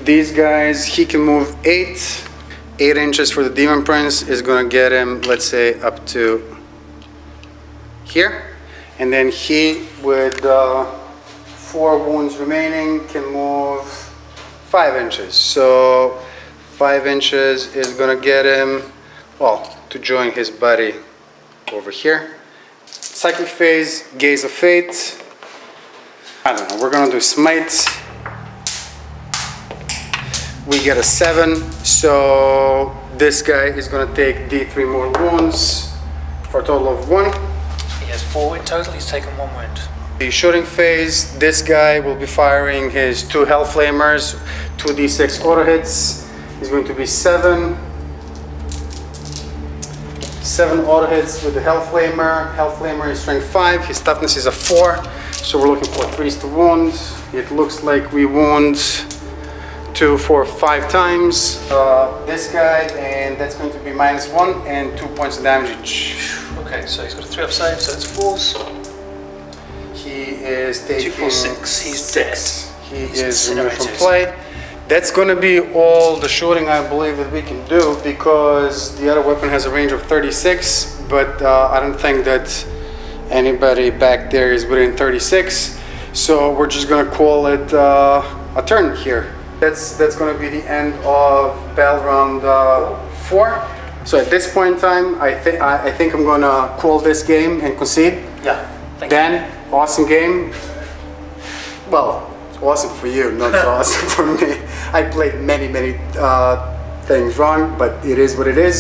These guys, he can move 8. 8 inches for the Demon Prince is gonna get him, let's say, up to here. And then he, with 4 wounds remaining, can move 5 inches. So 5 inches is gonna get him, well, to join his buddy over here. Cyclic phase, Gaze of Fate. I don't know, we're gonna do Smite. We get a 7, so this guy is gonna take D3 more wounds for a total of 1. He has 4 in total, he's taken 1 wound. The shooting phase, this guy will be firing his 2 Hellflamers, 2d6 auto hits. He's going to be 7. 7 auto hits with the Hellflamer. Hellflamer is strength 5, his toughness is a 4. So we're looking for 3s to wound. It looks like we wound 2, 4, 5 times this guy, and that's going to be -1 and 2 points of damage each. Okay, so he's got a 3 up save, so it's 4s. He is taking 2, 4, 6. He's dead. He is removed from play. That's going to be all the shooting I believe that we can do, because the other weapon has a range of 36, but I don't think that anybody back there is within 36. So we're just going to call it a turn here. That's going to be the end of battle round 4. So at this point in time, I think I'm going to call this game and concede. Yeah. Dan, awesome game. Well, it's awesome for you, not so awesome for me. I played many things wrong, but it is what it is.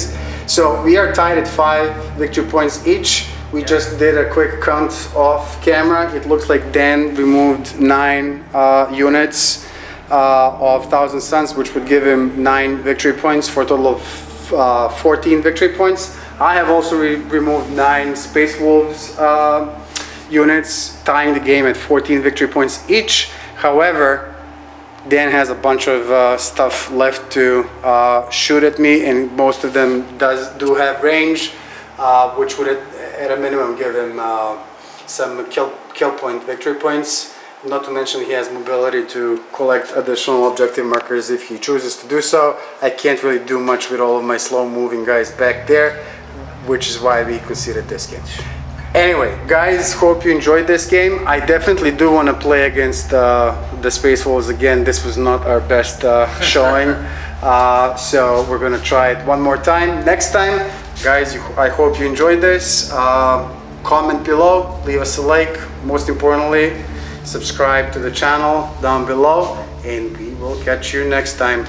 So we are tied at 5 victory points each. We just did a quick count off camera. It looks like Dan removed 9 units of Thousand Suns, which would give him 9 victory points for a total of 14 victory points. I have also removed 9 Space Wolves units, tying the game at 14 victory points each. However, Dan has a bunch of stuff left to shoot at me, and most of them do have range, which would at a minimum give him some kill point victory points. Not to mention he has mobility to collect additional objective markers if he chooses to do so. I can't really do much with all of my slow moving guys back there, which is why we conceded this game. Anyway, guys, hope you enjoyed this game. I definitely do want to play against the Space Wolves again. This was not our best showing, so we're gonna try it one more time. Next time, guys, I hope you enjoyed this. Comment below, leave us a like. Most importantly, subscribe to the channel down below, and we will catch you next time.